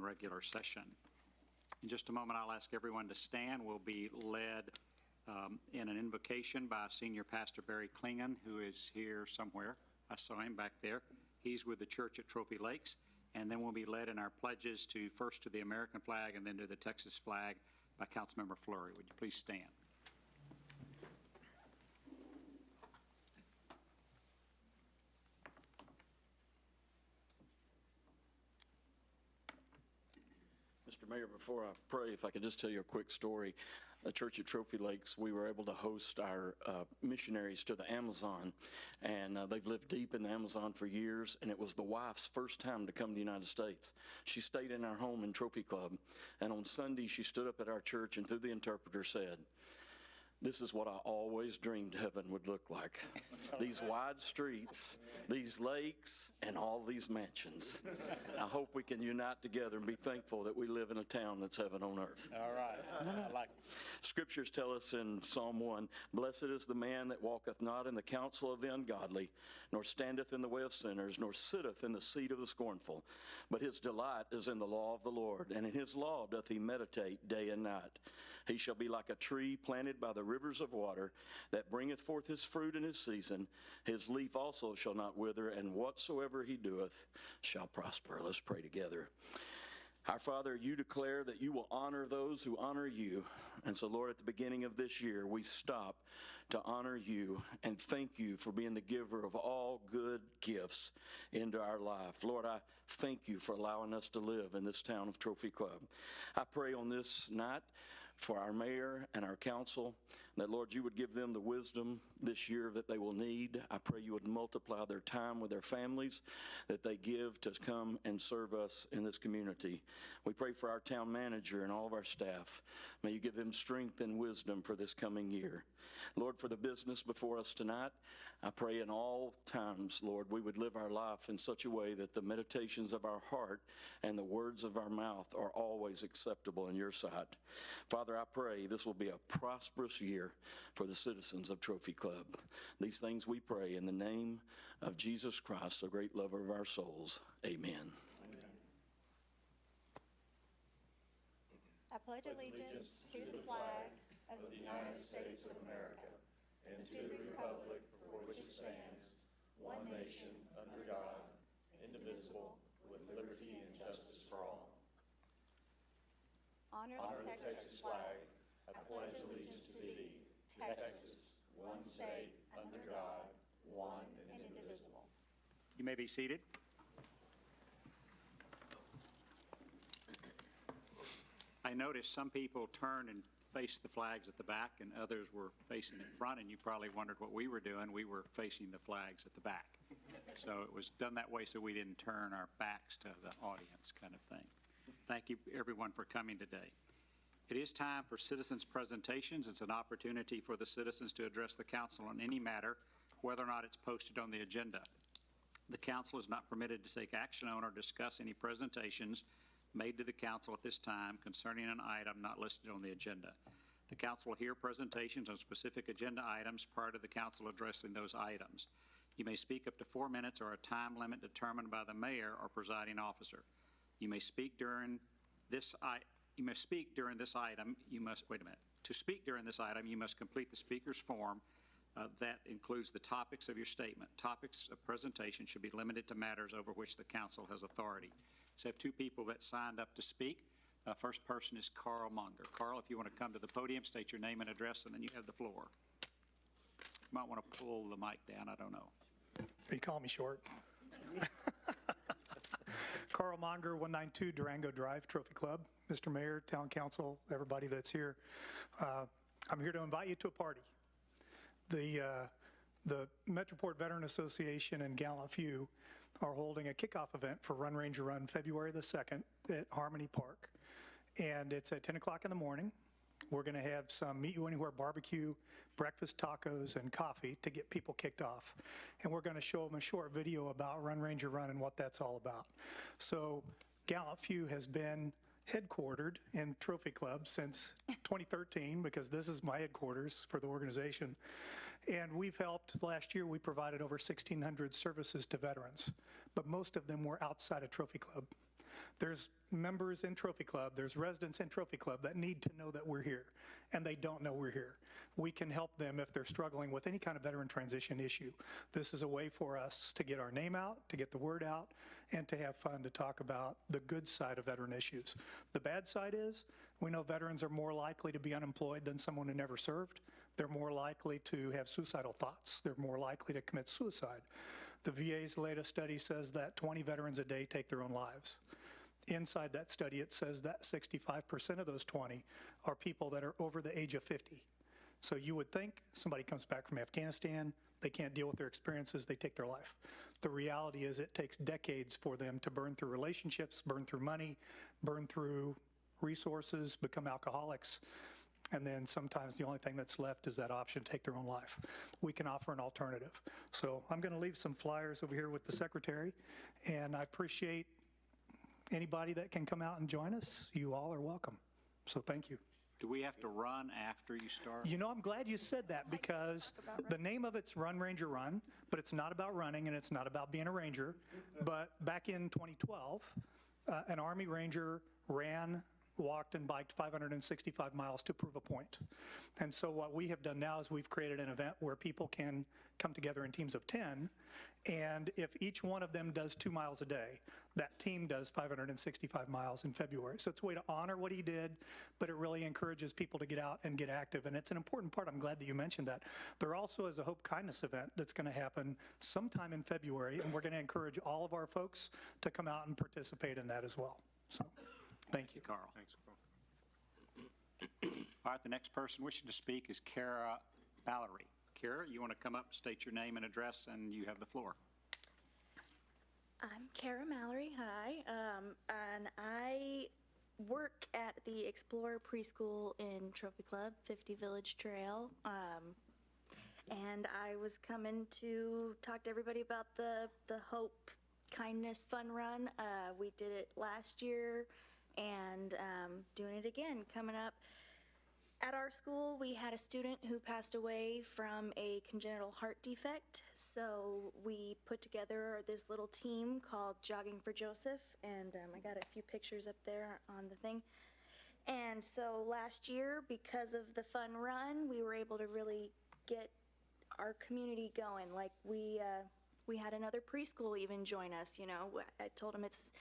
regular session. In just a moment, I'll ask everyone to stand. We'll be led in an invocation by Senior Pastor Barry Klingon, who is here somewhere. I saw him back there. He's with the church at Trophy Lakes. And then we'll be led in our pledges first to the American flag and then to the Texas flag by Councilmember Fleury. Would you please stand? Mr. Mayor, before I pray, if I could just tell you a quick story. The church at Trophy Lakes, we were able to host our missionaries to the Amazon, and they've lived deep in the Amazon for years, and it was the wife's first time to come to the United States. She stayed in our home in Trophy Club, and on Sunday she stood up at our church and through the interpreter said, "This is what I always dreamed heaven would look like. These wide streets, these lakes, and all these mansions." I hope we can unite together and be thankful that we live in a town that's heaven on earth. All right. I like it. Scriptures tell us in Psalm 1, "Blessed is the man that walketh not in the counsel of the ungodly, nor standeth in the way of sinners, nor sitteth in the seat of the scornful. But his delight is in the law of the Lord, and in his law doth he meditate day and night. He shall be like a tree planted by the rivers of water, that bringeth forth his fruit in his season. His leaf also shall not wither, and whatsoever he doeth shall prosper." Let's pray together. Our Father, you declare that you will honor those who honor you. And so, Lord, at the beginning of this year, we stop to honor you and thank you for being the giver of all good gifts into our life. Lord, I thank you for allowing us to live in this town of Trophy Club. I pray on this night for our mayor and our council, that, Lord, you would give them the wisdom this year that they will need. I pray you would multiply their time with their families that they give to come and serve us in this community. We pray for our town manager and all of our staff. May you give them strength and wisdom for this coming year. Lord, for the business before us tonight, I pray in all times, Lord, we would live our life in such a way that the meditations of our heart and the words of our mouth are always acceptable in your sight. Father, I pray this will be a prosperous year for the citizens of Trophy Club. These things we pray in the name of Jesus Christ, the great lover of our souls. Amen. I pledge allegiance to the flag of the United States of America and to the republic for which it stands, one nation, under God, indivisible, with liberty and justice for all. Honor the Texas flag. I pledge allegiance to thee, Texas, one state, under God, one and indivisible. You may be seated. I noticed some people turned and faced the flags at the back and others were facing in front, and you probably wondered what we were doing. We were facing the flags at the back. So it was done that way so we didn't turn our backs to the audience, kind of thing. Thank you, everyone, for coming today. It is time for citizens' presentations. It's an opportunity for the citizens to address the council on any matter, whether or not it's posted on the agenda. The council is not permitted to take action on or discuss any presentations made to the council at this time concerning an item not listed on the agenda. The council will hear presentations on specific agenda items prior to the council addressing those items. You may speak up to 4 minutes or a time limit determined by the mayor or presiding officer. You may speak during this item. To speak during this item, you must complete the speaker's form that includes the topics of your statement. Topics of presentation should be limited to matters over which the council has authority. So I have two people that signed up to speak. First person is Carl Munger. Carl, if you want to come to the podium, state your name and address, and then you have the floor. You might want to pull the mic down, I don't know. You call me short. Carl Munger, 192 Durango Drive, Trophy Club. Mr. Mayor, Town Council, everybody that's here. I'm here to invite you to a party. The Metroport Veteran Association and Gallant Few are holding a kickoff event for Run Ranger Run February the 2nd at Harmony Park. And it's at 10 o'clock in the morning. We're going to have some Meet You Anywhere barbecue, breakfast tacos, and coffee to get people kicked off. And we're going to show them a short video about Run Ranger Run and what that's all about. So Gallant Few has been headquartered in Trophy Club since 2013, because this is my headquarters for the organization. And we've helped, last year we provided over 1,600 services to veterans, but most of them were outside of Trophy Club. There's members in Trophy Club, there's residents in Trophy Club that need to know that we're here, and they don't know we're here. We can help them if they're struggling with any kind of veteran transition issue. This is a way for us to get our name out, to get the word out, and to have fun to talk about the good side of veteran issues. The bad side is we know veterans are more likely to be unemployed than someone who never served. They're more likely to have suicidal thoughts. They're more likely to commit suicide. The VA's latest study says that 20 veterans a day take their own lives. Inside that study, it says that 65% of those 20 are people that are over the age of 50. So you would think somebody comes back from Afghanistan, they can't deal with their experiences, they take their life. The reality is it takes decades for them to burn through relationships, burn through money, burn through resources, become alcoholics, and then sometimes the only thing that's left is that option to take their own life. We can offer an alternative. So I'm going to leave some flyers over here with the secretary, and I appreciate anybody that can come out and join us. You all are welcome. So thank you. Do we have to run after you start? You know, I'm glad you said that because the name of it's Run Ranger Run, but it's not about running and it's not about being a ranger. But back in 2012, an Army Ranger walked and biked 565 miles to prove a point. And so what we have done now is we've created an event where people can come together in teams of 10, and if each one of them does 2 miles a day, that team does 565 miles in February. So it's a way to honor what he did, but it really encourages people to get out and get active, and it's an important part. I'm glad that you mentioned that. There also is a Hope Kindness event that's going to happen sometime in February, and we're going to encourage all of our folks to come out and participate in that as well. So thank you. Carl. Thanks, Carl. All right, the next person wishing to speak is Kara Ballery. Kara, you want to come up, state your name and address, and you have the floor. I'm Kara Mallory, hi, and I work at the Explorer Preschool in Trophy Club, 50 Village Trail, and I was coming to talk to everybody about the Hope Kindness Fun Run. We did it last year, and doing it again coming up. At our school, we had a student who passed away from a congenital heart defect, so we put together this little team called Jogging for Joseph, and I got a few pictures up there on the thing. And so last year, because of the fun run, we were able to really get our community going. Like we had another preschool even join us, you know. I told them it's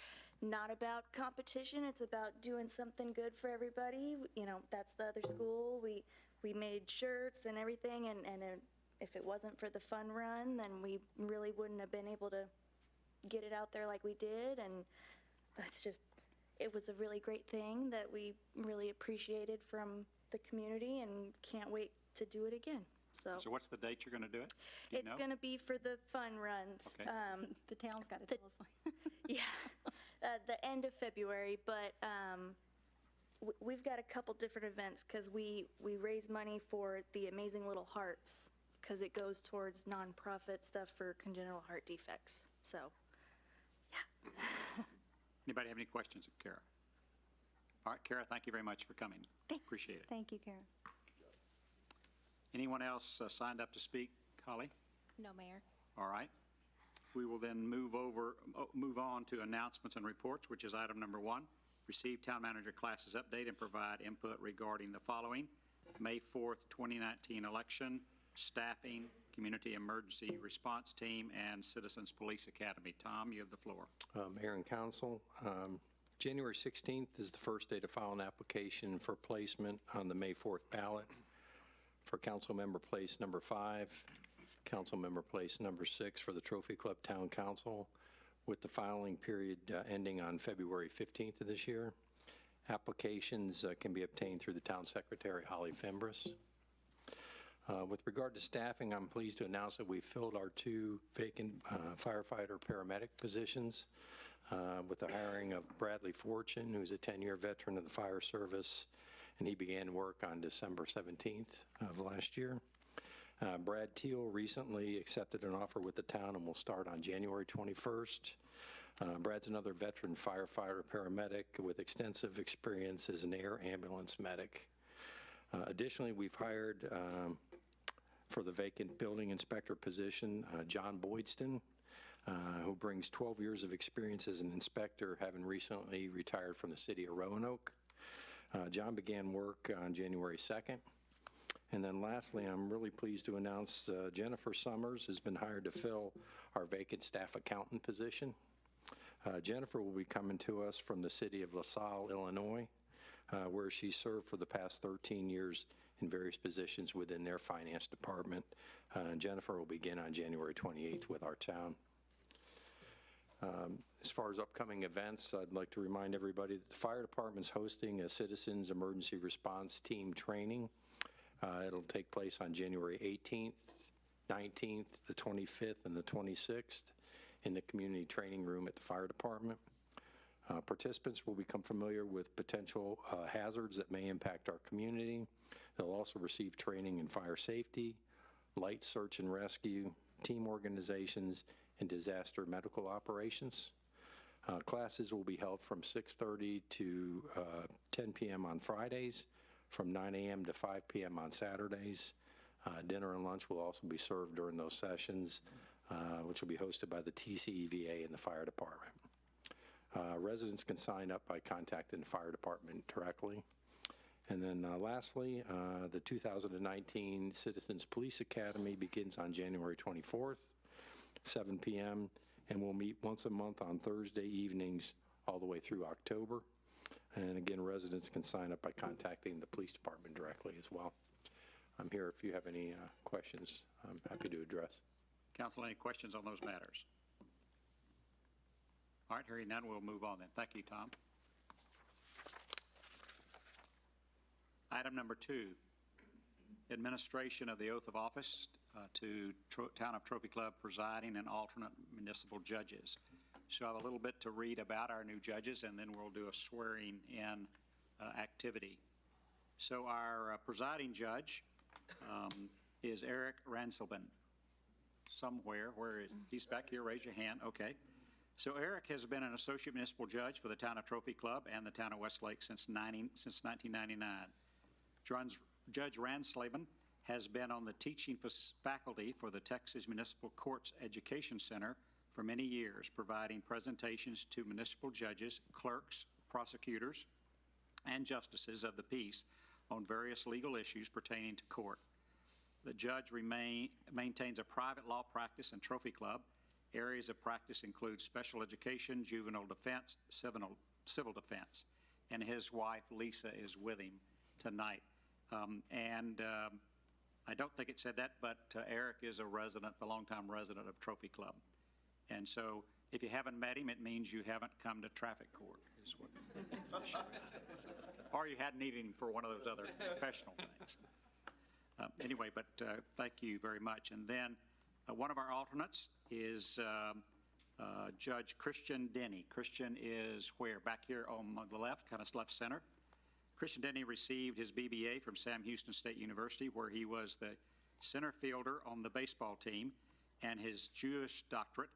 not about competition, it's about doing something good for everybody. You know, that's the other school. We made shirts and everything, and if it wasn't for the fun run, then we really wouldn't have been able to get it out there like we did, and it was a really great thing that we really appreciated from the community and can't wait to do it again. So what's the date you're going to do it? Do you It's know? going to be for the fun runs. Okay. The town's got to tell us. Yeah, the end of February, but we've got a couple different events because we raise money for the Amazing Little Hearts because it goes towards nonprofit stuff for congenital heart defects. So, yeah. Anybody have any questions of Kara? All right, Kara, thank you very much for coming. Thanks. Appreciate it. Thank you, Karen. Anyone else signed up to speak? Holly? No, Mayor. All right. We will then move on to announcements and reports, which is item number 1. Receive town manager classes update and provide input regarding the following: May 4th, 2019 election, staffing, community emergency response team, and Citizens Police Academy. Tom, you have the floor. Mayor and Council, January 16th is the first day to file an application for placement on the May 4th ballot for Council Member Place number 5, Council Member Place number 6 for the Trophy Club Town Council, with the filing period ending on February 15th of this year. Applications can be obtained through the Town Secretary, Holly Fimbres. With regard to staffing, I'm pleased to announce that we filled our 2 vacant firefighter-paramedic positions with the hiring of Bradley Fortune, who's a 10-year veteran of the fire service, and he began work on December 17th of last year. Brad Teal recently accepted an offer with the town and will start on January 21st. Brad's another veteran firefighter-paramedic with extensive experience as an air ambulance medic. Additionally, we've hired for the vacant building inspector position, John Boydston. who brings 12 years of experience as an inspector, having recently retired from the city of Roanoke. John began work on January 2nd. And then lastly, I'm really pleased to announce Jennifer Summers has been hired to fill our vacant staff accountant position. Jennifer will be coming to us from the city of LaSalle, Illinois, where she served for the past 13 years in various positions within their finance department. And Jennifer will begin on January 28th with our town. As far as upcoming events, I'd like to remind everybody that the fire department's hosting a Citizens Emergency Response Team training. It'll take place on January 18th, 19th, the 25th, and the 26th in the community training room at the fire department. Participants will become familiar with potential hazards that may impact our community. They'll also receive training in fire safety, light search and rescue, team organizations, and disaster medical operations. Classes will be held from 6:30 to 10 p.m. on Fridays, from 9 a.m. to 5 p.m. on Saturdays. Dinner and lunch will also be served during those sessions, which will be hosted by the TCEVA and the fire department. Residents can sign up by contacting the fire department directly. And then lastly, the 2019 Citizens Police Academy begins on January 24th, 7 p.m., and we'll meet once a month on Thursday evenings all the way through October. And again, residents can sign up by contacting the police department directly as well. I'm here if you have any questions. I'm happy to address. Council, any questions on those matters? All right, hearing none, we'll move on then. Thank you, Tom. Item number 2, administration of the oath of office to Town of Trophy Club presiding and alternate municipal judges. So I have a little bit to read about our new judges, and then we'll do a swearing-in activity. So our presiding judge is Eric Ranselben. Somewhere, where is he's back here? Raise your hand. Okay. So Eric has been an associate municipal judge for the Town of Trophy Club and the Town of Westlake since 1999. Judge Ranselben has been on the teaching faculty for the Texas Municipal Courts Education Center for many years, providing presentations to municipal judges, clerks, prosecutors, and justices of the peace on various legal issues pertaining to court. The judge maintains a private law practice in Trophy Club. Areas of practice include special education, juvenile defense, civil defense. And his wife, Lisa, is with him tonight. I don't think it said that, but Eric is a longtime resident of Trophy Club. And so if you haven't met him, it means you haven't come to traffic court, is what it is. Or you hadn't needed him for one of those other professional things. Anyway, but thank you very much. And then one of our alternates is Judge Christian Denny. Christian is where? Back here on the left, kind of left center. Christian Denny received his BBA from Sam Houston State University, where he was the center fielder on the baseball team, and his Jewish doctorate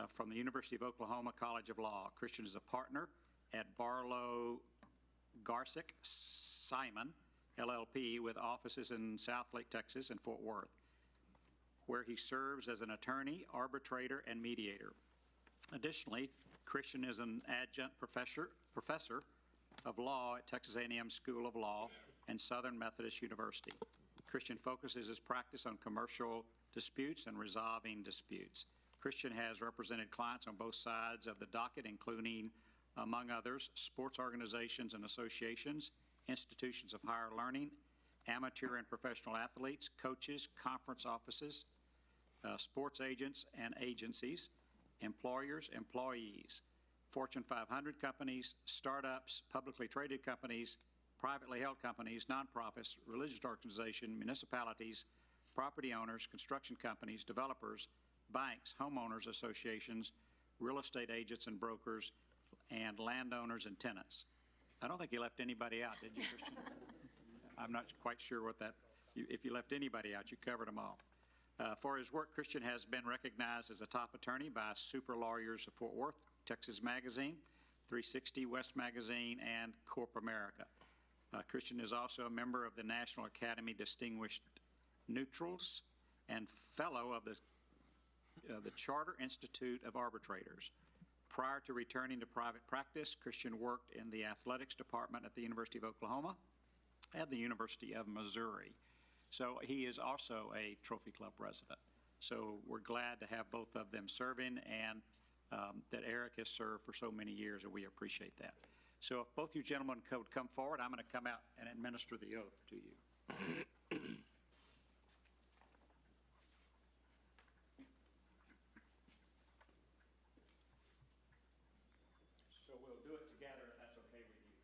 from the University of Oklahoma College of Law. Christian is a partner at Barlow Garsick Simon, LLP, with offices in Southlake, Texas, and Fort Worth, where he serves as an attorney, arbitrator, and mediator. Additionally, Christian is an adjunct professor of law at Texas A&M School of Law and Southern Methodist University. Christian focuses his practice on commercial disputes and resolving disputes. Christian has represented clients on both sides of the docket, including, among others, sports organizations and associations, institutions of higher learning, amateur and professional athletes, coaches, conference offices, sports agents and agencies, employers, employees, Fortune 500 companies, startups, publicly traded companies, privately held companies, nonprofits, religious organizations, municipalities, property owners, construction companies, developers, banks, homeowners associations, real estate agents and brokers, and landowners and tenants. I don't think you left anybody out, did you, Christian? I'm not quite sure what that, if you left anybody out, you covered them all. For his work, Christian has been recognized as a top attorney by Super Lawyers of Fort Worth, Texas Magazine, 360 West Magazine, and Corp America. Christian is also a member of the National Academy Distinguished Neutrals and fellow of the the Charter Institute of Arbitrators. Prior to returning to private practice, Christian worked in the athletics department at the University of Oklahoma and the University of Missouri. So he is also a Trophy Club resident. So we're glad to have both of them serving, and that Eric has served for so many years, and we appreciate that. So if both you gentlemen could come forward, I'm going to come out and administer the oath to you. So we'll do it together, if that's okay with you.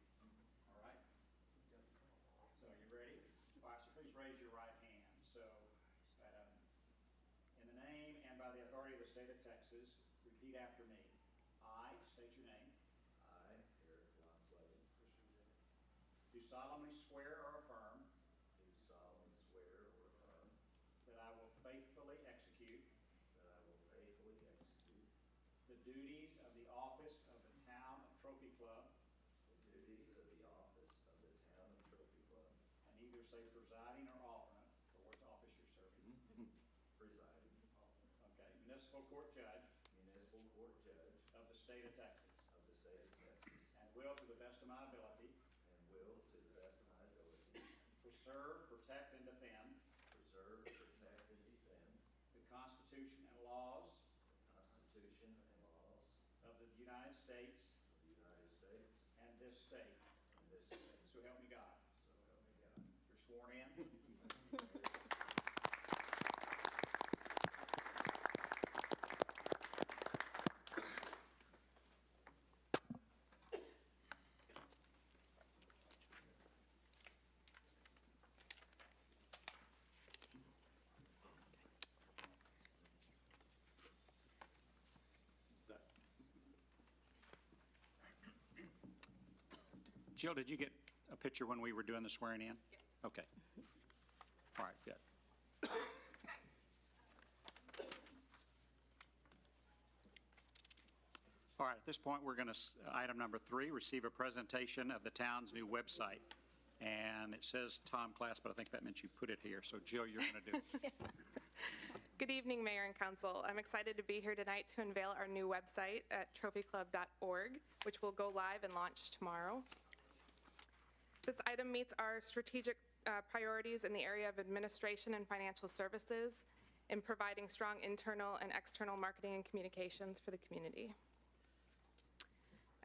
All right? So you ready? All right, so please raise your right hand. So, in the name and by the authority of the state of Texas, repeat after me. I state your name. I, Eric Wonsley, Do solemnly swear or affirm do solemnly swear or affirm that I will faithfully execute that I will faithfully execute the duties of the office of the town of Trophy Club, the duties of the office of the town of Trophy Club, and either say presiding or alternate for which office you're serving. presiding Okay, municipal court judge municipal court judge of the state of Texas, of the state of Texas, and will, to the best of my ability, and will, to the best of my ability, preserve, protect, and defend preserve, protect, and defend the Constitution and laws the Constitution and laws of the United States of the United States and this state. and this state. So help me God. So help me God. You're sworn in. Jill, did you get a picture when we were doing the swearing in? Yes. Okay. All right, good. All right, at this point, we're going to, item number 3, receive a presentation of the town's new website. And it says Tom Class, but I think that meant you put it here. So Jill, you're going to do it. Good evening, Mayor and Council. I'm excited to be here tonight to unveil our new website at TrophyClub.org, which will go live and launch tomorrow. This item meets our strategic priorities in the area of administration and financial services in providing strong internal and external marketing and communications for the community.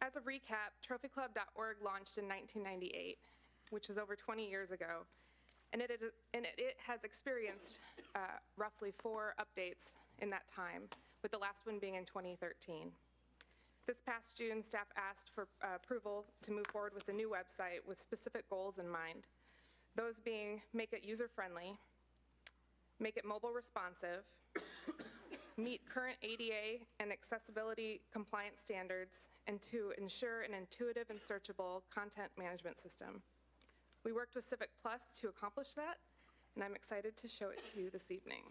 As a recap, TrophyClub.org launched in 1998, which is over 20 years ago, and it has experienced roughly 4 updates in that time, with the last one being in 2013. This past June, staff asked for approval to move forward with a new website with specific goals in mind. Those being, make it user-friendly, make it mobile responsive, meet current ADA and accessibility compliance standards, and to ensure an intuitive and searchable content management system. We worked with Civic Plus to accomplish that, and I'm excited to show it to you this evening.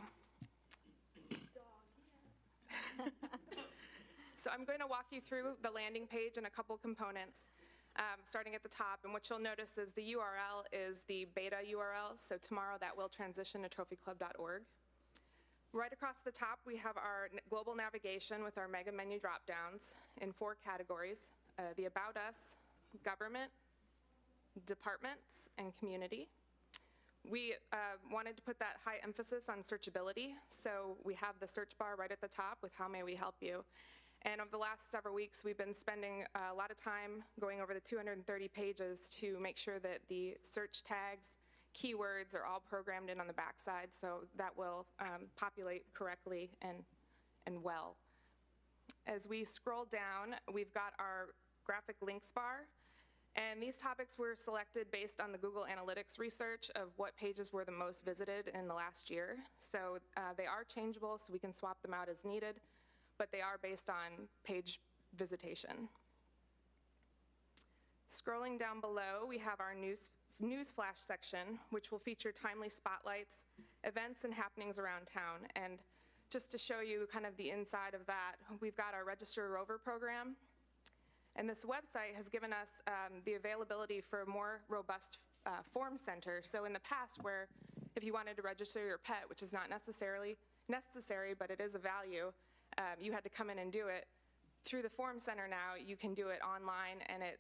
So I'm going to walk you through the landing page and a couple components, starting at the top. And what you'll notice is the URL is the beta URL, so tomorrow that will transition to trophyclub.org. Right across the top, we have our global navigation with our mega menu drop-downs in 4 categories: the About Us, Government, Departments, and Community. We wanted to put that high emphasis on searchability, so we have the search bar right at the top with how may we help you. And over the last several weeks, we've been spending a lot of time going over the 230 pages to make sure that the search tags, keywords are all programmed in on the backside, so that will populate correctly and well. As we scroll down, we've got our graphic links bar, and these topics were selected based on the Google Analytics research of what pages were the most visited in the last year. So they are changeable, so we can swap them out as needed, but they are based on page visitation. Scrolling down below, we have our news flash section, which will feature timely spotlights, events, and happenings around town. And just to show you kind of the inside of that, we've got our Register a Rover program. And this website has given us the availability for a more robust form center. So in the past, where if you wanted to register your pet, which is not necessarily necessary, but it is a value. You had to come in and do it. Through the Form Center now, you can do it online, and it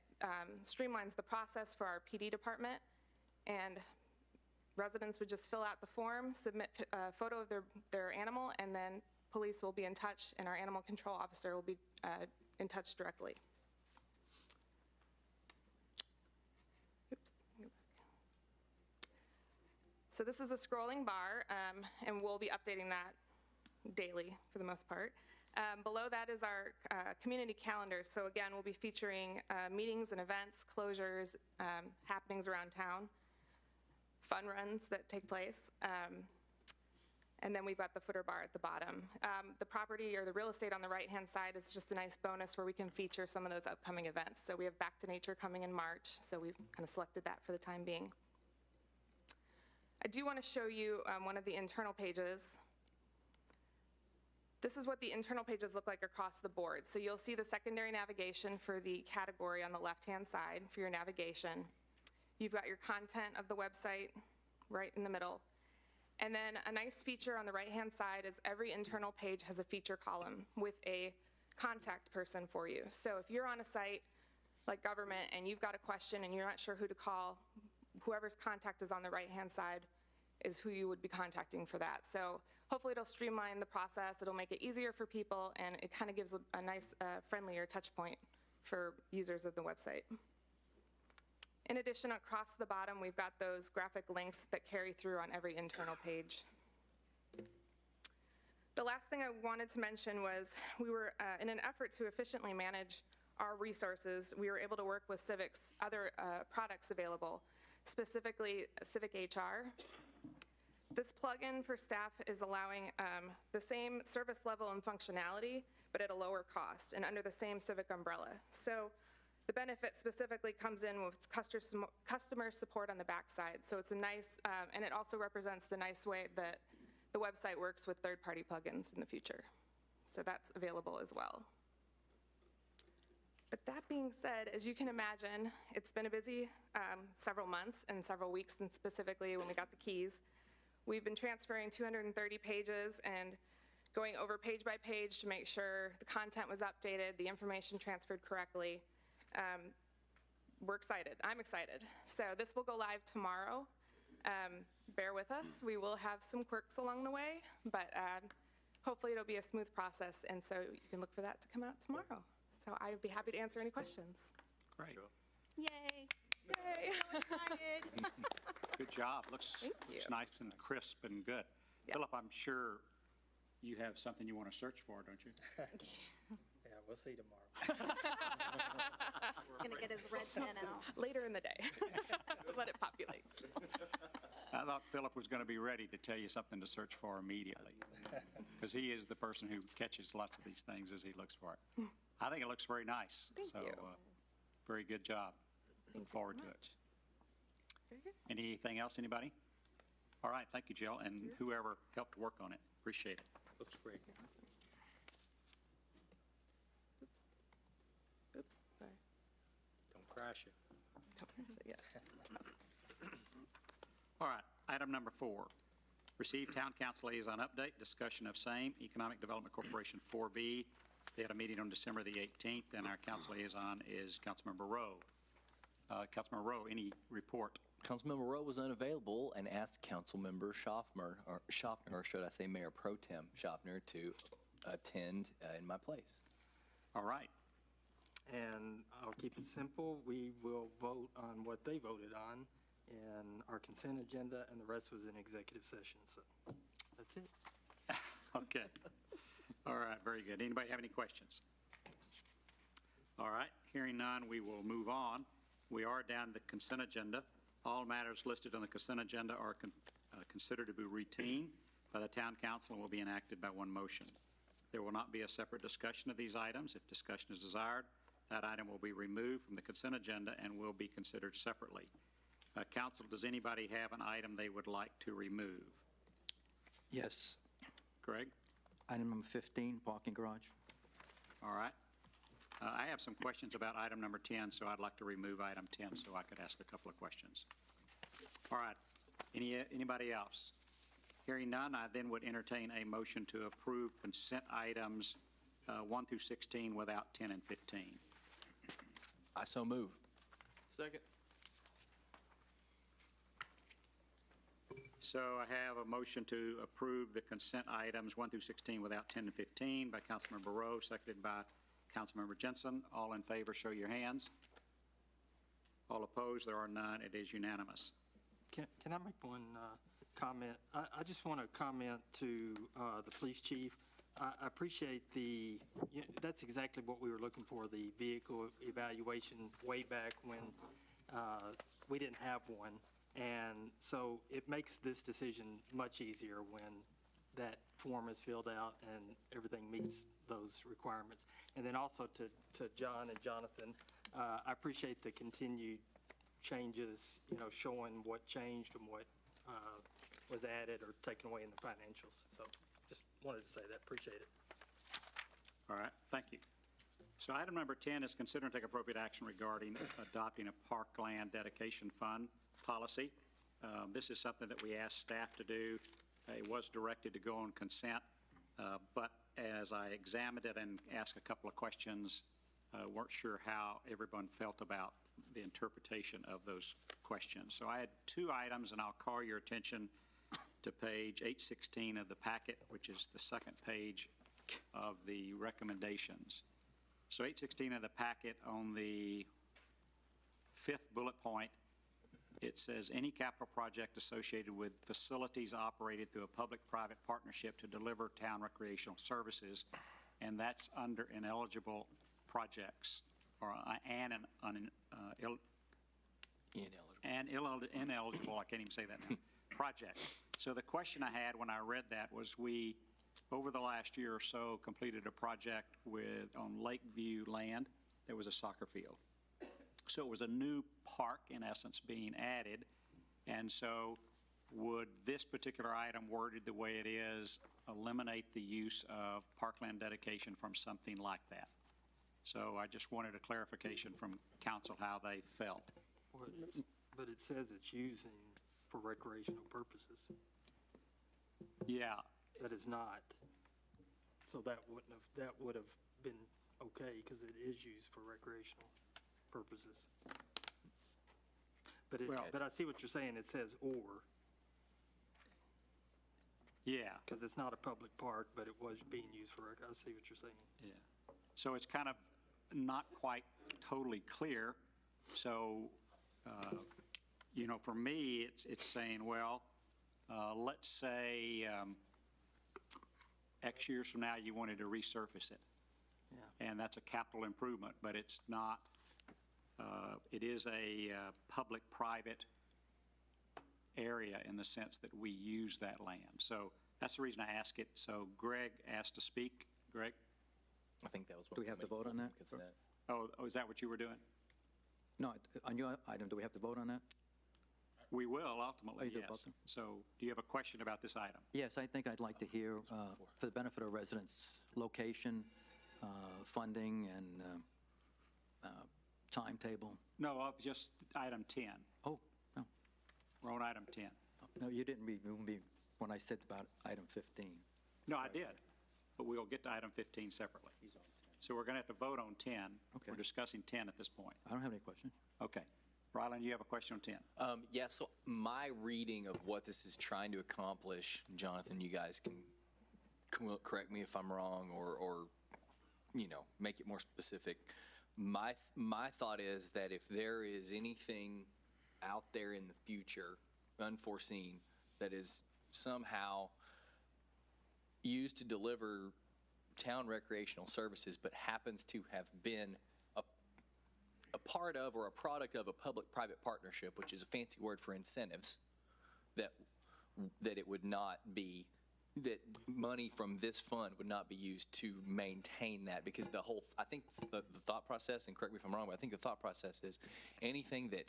streamlines the process for our PD department. And residents would just fill out the form, submit a photo of their animal, and then police will be in touch, and our animal control officer will be in touch directly. Oops. So this is a scrolling bar, and we'll be updating that daily for the most part. Below that is our community calendar. So again, we'll be featuring meetings and events, closures, happenings around town, fun runs that take place. And then we've got the footer bar at the bottom. The property or the real estate on the right-hand side is just a nice bonus where we can feature some of those upcoming events. So we have Back to Nature coming in March, so we've kind of selected that for the time being. I do want to show you one of the internal pages. This is what the internal pages look like across the board. So you'll see the secondary navigation for the category on the left-hand side for your navigation. You've got your content of the website right in the middle. And then a nice feature on the right-hand side is every internal page has a feature column with a contact person for you. So if you're on a site like government and you've got a question and you're not sure who to call, whoever's contact is on the right-hand side is who you would be contacting for that. So hopefully it'll streamline the process, it'll make it easier for people, and it kind of gives a nice, friendlier touch point for users of the website. In addition, across the bottom, we've got those graphic links that carry through on every internal page. The last thing I wanted to mention was we were, in an effort to efficiently manage our resources, we were able to work with Civic's other products available, specifically Civic HR. This plugin for staff is allowing the same service level and functionality, but at a lower cost and under the same Civic umbrella. So the benefit specifically comes in with customer support on the backside. So it's a nice, and it also represents the nice way that the website works with third-party plugins in the future. So that's available as well. But that being said, as you can imagine, it's been a busy several months and several weeks, and specifically when we got the keys. We've been transferring 230 pages and going over page by page to make sure the content was updated, the information transferred correctly. We're excited. I'm excited. So this will go live tomorrow. Bear with us. We will have some quirks along the way, but hopefully it'll be a smooth process, and so you can look for that to come out tomorrow. So I'd be happy to answer any questions. Great. Yay. Yay. So excited. Good job. Looks Thank you. nice and crisp and good. Yeah. Philip, I'm sure you have something you want to search for, don't you? Yeah, we'll see tomorrow. He's going to get his red pen out. Later in the day. Let it populate. I thought Philip was going to be ready to tell you something to search for immediately, because he is the person who catches lots of these things as he looks for it. I think it looks very nice. Thank you. Very good job. Look forward to it. Anything else, anybody? All right, thank you, Jill, and whoever helped work on it. Appreciate it. Looks great. Oops. Oops. Sorry. Don't crash it. Don't finish it yet. All right, item number 4. Receive Town Council Liaison Update, discussion of same, Economic Development Corporation 4B. They had a meeting on December the 18th, and our council liaison is Councilmember Rowe. Councilmember Rowe, any report? Councilmember Rowe was unavailable and asked Councilmember Schaffner, or should I say Mayor Pro Tem Schaffner, to attend in my place. All right. And I'll keep it simple. We will vote on what they voted on in our consent agenda, and the rest was in executive session. So that's it. Okay. All right, very good. Anybody have any questions? All right, hearing none, we will move on. We are down to the consent agenda. All matters listed on the consent agenda are considered to be routine by the town council and will be enacted by one motion. There will not be a separate discussion of these items. If discussion is desired, that item will be removed from the consent agenda and will be considered separately. Council, does anybody have an item they would like to remove? Yes. Greg? Item number 15, parking garage. All right. I have some questions about item number 10, so I'd like to remove item 10 so I could ask a couple of questions. All right. Anybody else? Hearing none, I then would entertain a motion to approve consent items 1 through 16 without 10 and 15. I so move. Second. So I have a motion to approve the consent items 1 through 16 without 10 and 15 by Councilmember Rowe, seconded by Councilmember Jensen. All in favor, show your hands. All opposed, there are none. It is unanimous. Can I make one comment? I just want to comment to the police chief. I appreciate that's exactly what we were looking for, the vehicle evaluation way back when we didn't have one. And so it makes this decision much easier when that form is filled out and everything meets those requirements. And then also to John and Jonathan, I appreciate the continued changes, showing what changed and what was added or taken away in the financials. So just wanted to say that. Appreciate it. All right, thank you. So item number 10 is consider and take appropriate action regarding adopting a parkland dedication fund policy. This is something that we asked staff to do. It was directed to go on consent, but as I examined it and asked a couple of questions, weren't sure how everyone felt about the interpretation of those questions. So I had two items, and I'll call your attention to page 816 of the packet, which is the second page of the recommendations. So 816 of the packet, on the fifth bullet point, it says any capital project associated with facilities operated through a public-private partnership to deliver town recreational services, and that's under ineligible projects, or ineligible, I can't even say that now, project. So the question I had when I read that was, we, over the last year or so, completed a project on Lakeview land. There was a soccer field. So it was a new park, in essence, being added. And so would this particular item, worded the way it is, eliminate the use of parkland dedication from something like that? So I just wanted a clarification from council how they felt. But it says it's using for recreational purposes. Yeah. That is not. So that would have been okay because it is used for recreational purposes. But I see what you're saying. It says or. Yeah. Because it's not a public park, but it was being used for I see what you're saying. Yeah. So it's kind of not quite totally clear. So, for me, it's saying, well, let's say X years from now you wanted to resurface it. Yeah. And that's a capital improvement, but it's not, it is a public-private area in the sense that we use that land. So that's the reason I ask it. So Greg asked to speak. Greg? I think that was what. Do we have to vote on that? Consent. Oh, is that what you were doing? No, on your item, do we have to vote on that? We will ultimately, you do yes. both of them? So do you have a question about this item? Yes, I think I'd like to hear, for the benefit of residents, location, funding, and timetable. No, of just item 10. Oh, no. We're on item 10. No, you didn't remove me when I said about item 15. No, I did, but we'll get to item 15 separately. So we're going to have to vote on 10. Okay. We're discussing 10 at this point. I don't have any questions. Okay. Rylan, you have a question on 10? Yeah, so my reading of what this is trying to accomplish, Jonathan, you guys can correct me if I'm wrong or make it more specific. My thought is that if there is anything out there in the future, unforeseen, that is somehow used to deliver town recreational services but happens to have been a part of or a product of a public-private partnership, which is a fancy word for incentives, that it would not be, that money from this fund would not be used to maintain that, because I think the thought process, and correct me if I'm wrong, but I think the thought process is anything that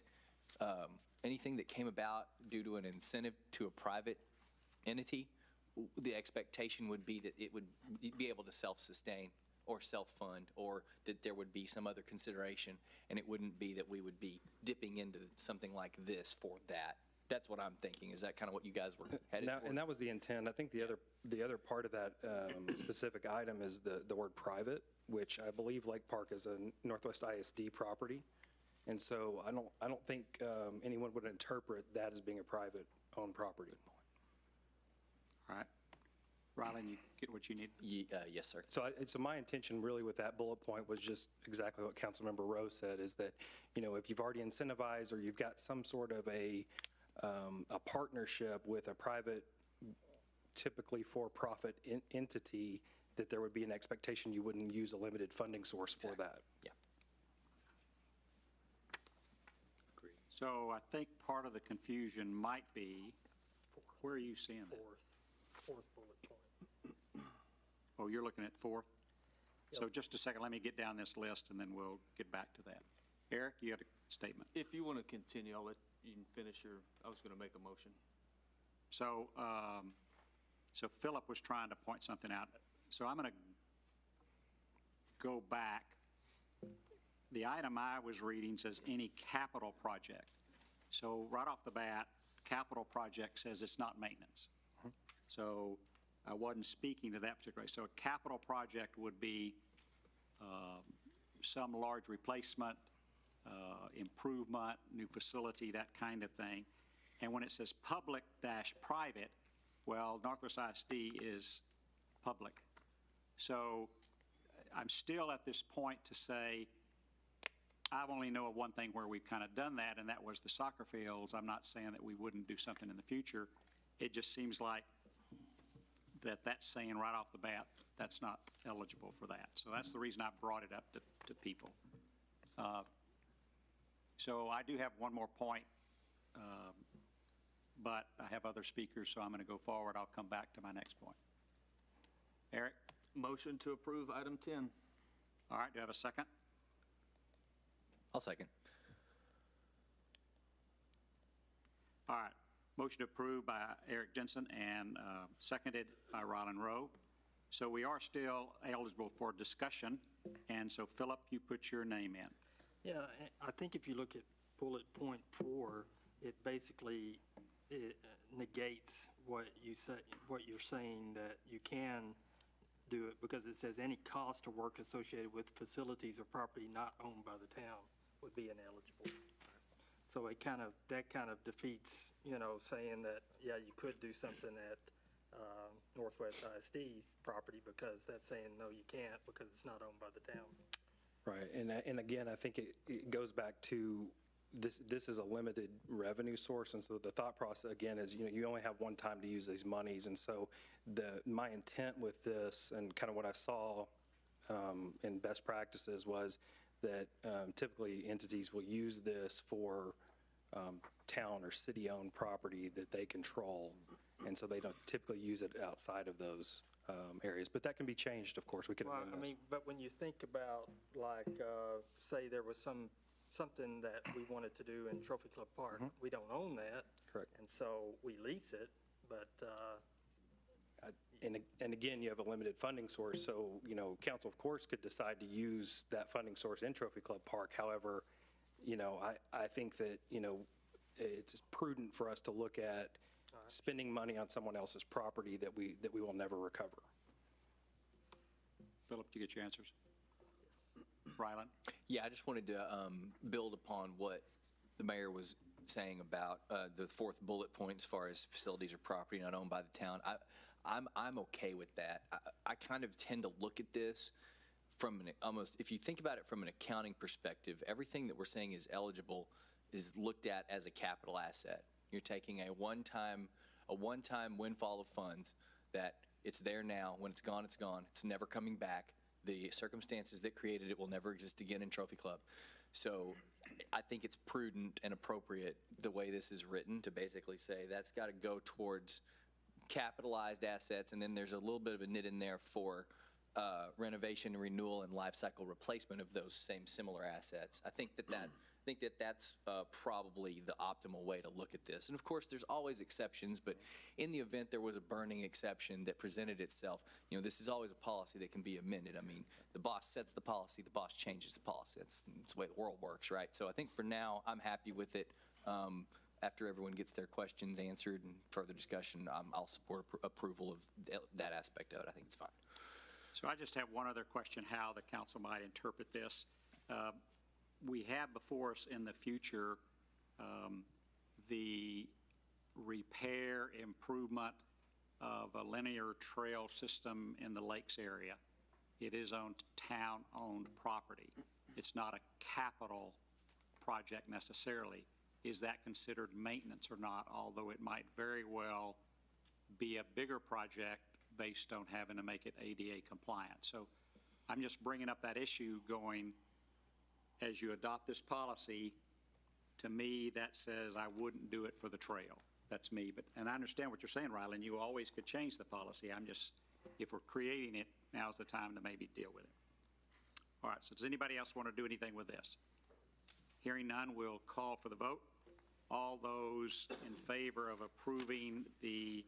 came about due to an incentive to a private entity, the expectation would be that it would be able to self-sustain or self-fund, or that there would be some other consideration, and it wouldn't be that we would be dipping into something like this for that. That's what I'm thinking. Is that kind of what you guys were headed for? And that was the intent. I think the other part of that specific item is the word private, which I believe Lake Park is a Northwest ISD property. And so I don't think anyone would interpret that as being a private-owned property. All right. Rylan, you get what you need? Yes, sir. So my intention really with that bullet point was just exactly what Councilmember Rowe said, is that, if you've already incentivized or you've got some sort of a partnership with a private, typically for-profit entity, that there would be an expectation you wouldn't use a limited funding source for that. Yeah. So I think part of the confusion might be, where are you seeing that? Fourth bullet point. Oh, you're looking at fourth? So just a second, let me get down this list, and then we'll get back to that. Eric, you had a statement. If you want to continue, I'll let you finish your, I was going to make a motion. So, so Philip was trying to point something out. So I'm going to go back. The item I was reading says any capital project. So right off the bat, capital project says it's not maintenance. So I wasn't speaking to that particularly. So a capital project would be some large replacement, improvement, new facility, that kind of thing. And when it says public-private, well, Northwest ISD is public. So I'm still at this point to say, I only know of one thing where we've kind of done that, and that was the soccer fields. I'm not saying that we wouldn't do something in the future. It just seems like that's saying right off the bat, that's not eligible for that. So that's the reason I brought it up to people. So I do have one more point, but I have other speakers, so I'm going to go forward. I'll come back to my next point. Eric? Motion to approve item 10. All right, do I have a second? I'll second. All right. Motion approved by Eric Jensen and seconded by Rylan Rowe. So we are still eligible for discussion. And so, Philip, you put your name in. Yeah, I think if you look at bullet point 4, it basically negates what you're saying, that you can do it, because it says any cost or work associated with facilities or property not owned by the town would be ineligible. So that kind of defeats, saying that, yeah, you could do something at Northwest ISD property, because that's saying, no, you can't, because it's not owned by the town. Right, and again, I think it goes back to this is a limited revenue source, and so the thought process, again, is, you only have one time to use these monies, and so my intent with this, and kind of what I saw in best practices, was that typically entities will use this for town or city-owned property that they control, and so they don't typically use it outside of those areas. But that can be changed, of course. We can amend this. But when you think about, like, say there was something that we wanted to do in Trophy Club Park, we don't own that. Correct. And so we lease it, but and again, you have a limited funding source, so, council, of course, could decide to use that funding source in Trophy Club Park. However, I think that, it's prudent for us to look at spending money on someone else's property that we will never recover. Philip, did you get your answers? Rylan? Yeah, I just wanted to build upon what the mayor was saying about the fourth bullet point as far as facilities or property not owned by the town. I'm okay with that. I kind of tend to look at this from if you think about it from an accounting perspective, everything that we're saying is eligible is looked at as a capital asset. You're taking a one-time windfall of funds that it's there now. When it's gone, it's gone. It's never coming back. The circumstances that created it will never exist again in Trophy Club. So I think it's prudent and appropriate the way this is written to basically say that's got to go towards capitalized assets, and then there's a little bit of a nit in there for renovation, renewal, and life cycle replacement of those similar assets. I think that's probably the optimal way to look at this. And of course, there's always exceptions, but in the event there was a burning exception that presented itself, this is always a policy that can be amended. I mean, the boss sets the policy, the boss changes the policy. That's the way the world works, right? So I think for now, I'm happy with it after everyone gets their questions answered and further discussion, I'll support approval of that aspect of it. I think it's fine. So I just have one other question, how the council might interpret this. We have before us in the future the repair, improvement of a linear trail system in the lakes area. It is on town-owned property. It's not a capital project necessarily. Is that considered maintenance or not, although it might very well be a bigger project based on having to make it ADA compliant? So I'm just bringing up that issue going, as you adopt this policy, to me, that says I wouldn't do it for the trail. That's me. And I understand what you're saying, Rylan. You always could change the policy. I'm just, if we're creating it, now's the time to maybe deal with it. All right, so does anybody else want to do anything with this? Hearing none, we'll call for the vote. All those in favor of approving the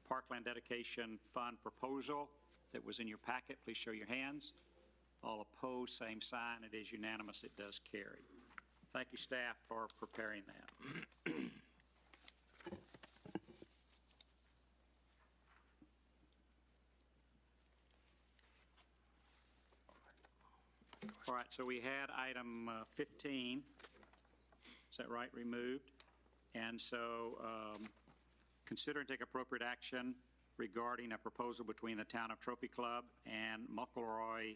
Parkland Dedication Fund proposal that was in your packet, please show your hands. All opposed, same sign. It is unanimous. It does carry. Thank you, staff, for preparing that. All right, so we had item 15, is that right, removed? And so consider and take appropriate action regarding a proposal between the town of Trophy Club and McElroy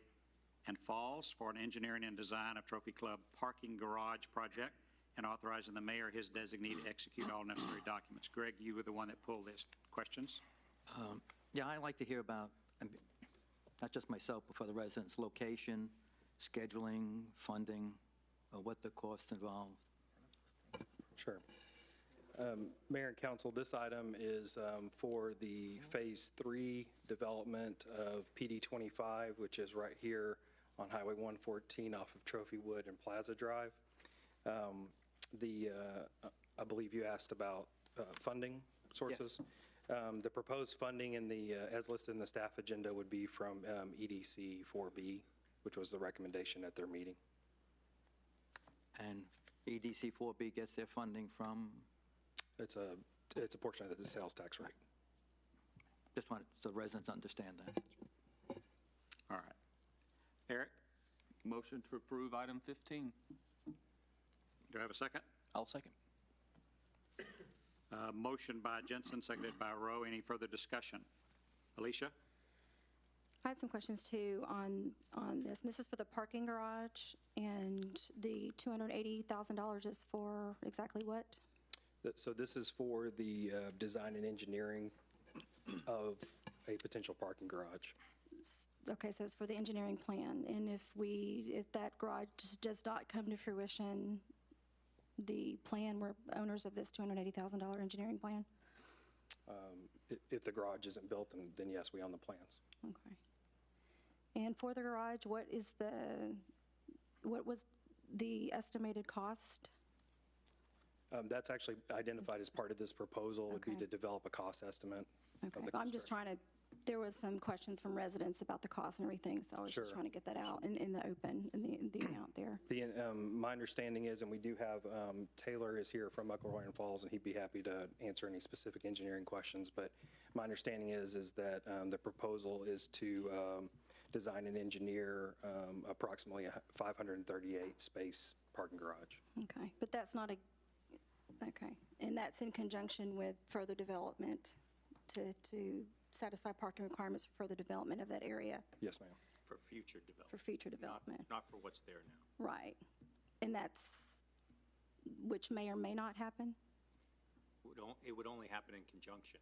and Falls for an engineering and design of Trophy Club parking garage project, and authorizing the mayor, his designee, to execute all necessary documents. Greg, you were the one that pulled this. Questions? Yeah, I'd like to hear about, not just myself, but for the residents, location, scheduling, funding, what the costs involved. Sure. Mayor and council, this item is for the Phase 3 development of PD 25, which is right here on Highway 114 off of Trophy Wood and Plaza Drive. I believe you asked about funding sources. Yes. The proposed funding in the, as listed in the staff agenda, would be from EDC 4B, which was the recommendation at their meeting. And EDC 4B gets their funding from? It's a portion of the sales tax rate. Just wanted so residents understand that. All right. Eric, Motion to approve item 15. do I have a second? I'll second. Motion by Jensen, seconded by Rowe. Any further discussion? Alicia? I had some questions too on this. And this is for the parking garage, and the $280,000 is for exactly what? So this is for the design and engineering of a potential parking garage. Okay, so it's for the engineering plan. And if that garage just does not come to fruition, the plan, we're owners of this $280,000 engineering plan? If the garage isn't built, then yes, we own the plans. Okay. And for the garage, what was the estimated cost? That's actually identified as part of this proposal, would be Okay. to develop a cost estimate. of Okay, the I'm just construction. there was some questions from residents about the cost and everything, so I was just Sure. trying to get that out in the open, in the amount there. My understanding is, and we do have, Taylor is here from McElroy and Falls, and he'd be happy to answer any specific engineering questions, but my understanding is that the proposal is to design and engineer approximately a 538-space parking garage. Okay, but that's not okay. And that's in conjunction with further development to satisfy parking requirements for further development of that area, Yes, ma'am. For future development. for future development. Not for what's there now. Right. And which may or may not happen? It would only happen in conjunction.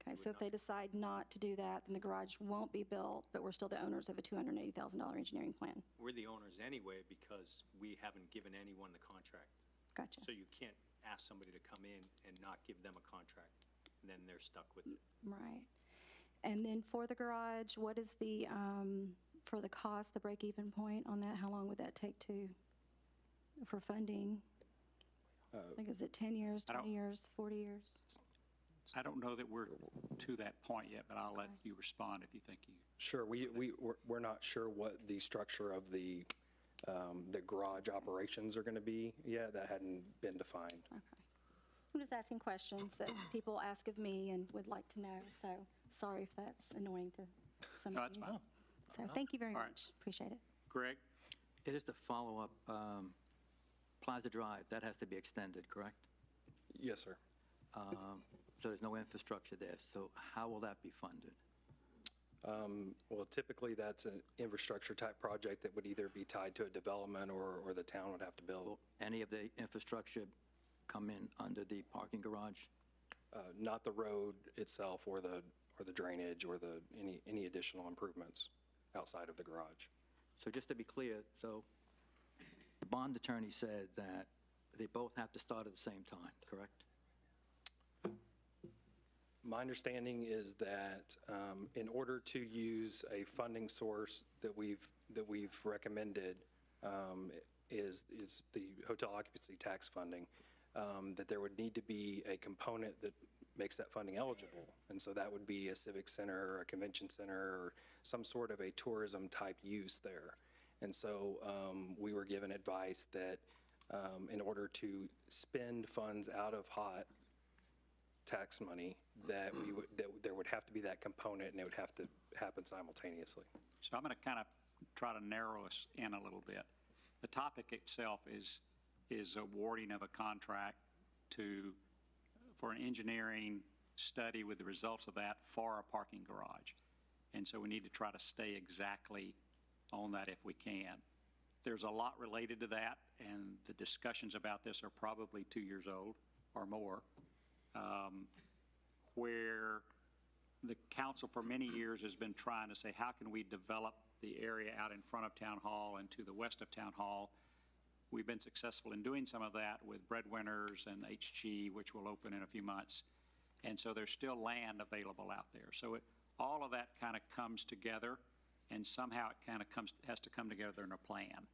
Okay, so if they decide not to do that, then the garage won't be built, but we're still the owners of a $280,000 engineering plan. We're the owners anyway because we haven't given anyone the contract. Gotcha. So you can't ask somebody to come in and not give them a contract, and then they're stuck with it. Right. And then for the garage, what is for the cost, the break-even point on that? How long would that take for funding? Like, is it 10 years, 20 years, 40 years? I don't know that we're to that point yet, but I'll let you respond if you think you. Sure, we're not sure what the structure of the the garage operations are going to be yet. That hadn't been defined. Okay. I'm just asking questions that people ask of me and would like to know, so sorry if that's annoying to some No, of that's you. fine. So thank you very All right. much. Appreciate it. Greg? It is to follow up, Plaza Drive, that has to be extended, correct? Yes, sir. So there's no infrastructure there, so how will that be funded? Well, typically, that's an infrastructure type project that would either be tied to a development or the town would have to build. Will any of the infrastructure come in under the parking garage? Not the road itself or the drainage or any additional improvements outside of the garage. So just to be clear, so the bond attorney said that they both have to start at the same time, correct? My understanding is that in order to use a funding source that we've recommended is the hotel occupancy tax funding, that there would need to be a component that makes that funding eligible. And so that would be a civic center or a convention center or some sort of a tourism type use there. And so we were given advice that in order to spend funds out of hot tax money, that there would have to be that component and it would have to happen simultaneously. So I'm going to kind of try to narrow us in a little bit. The topic itself is awarding of a contract for an engineering study with the results of that for a parking garage. And so we need to try to stay exactly on that if we can. There's a lot related to that, and the discussions about this are probably 2 years old or more, where the council for many years has been trying to say, how can we develop the area out in front of Town Hall and to the west of Town Hall? We've been successful in doing some of that with Breadwinners and HG, which will open in a few months. And so there's still land available out there. So all of that kind of comes together, and somehow it kind of has to come together in a plan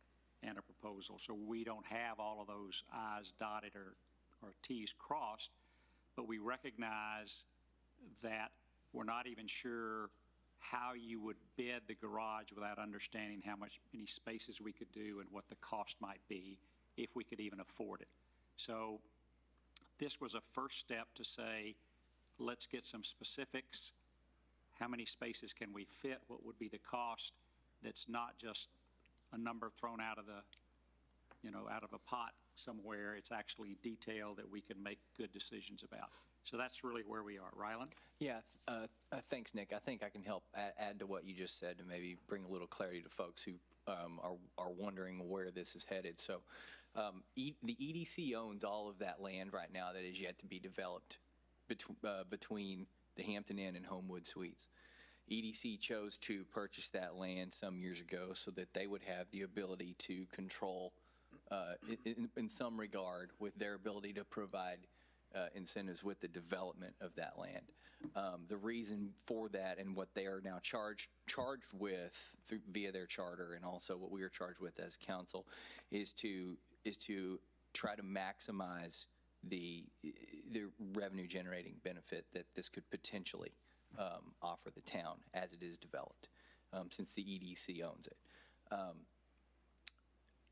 and a proposal. So we don't have all of those I's dotted or T's crossed, but we recognize that we're not even sure how you would bid the garage without understanding many spaces we could do and what the cost might be if we could even afford it. So this was a first step to say, let's get some specifics. How many spaces can we fit? What would be the cost? That's not just a number thrown out of a pot somewhere. It's actually detail that we can make good decisions about. So that's really where we are. Ryland? Yeah, thanks, Nick. I think I can help add to what you just said to maybe bring a little clarity to folks who are wondering where this is headed. So the EDC owns all of that land right now that is yet to be developed between the Hampton Inn and Homewood Suites. EDC chose to purchase that land some years ago so that they would have the ability to control, in some regard, with their ability to provide incentives with the development of that land. The reason for that and what they are now charged with via their charter, and also what we are charged with as council, is to try to maximize the revenue generating benefit that this could potentially offer the town as it is developed, since the EDC owns it.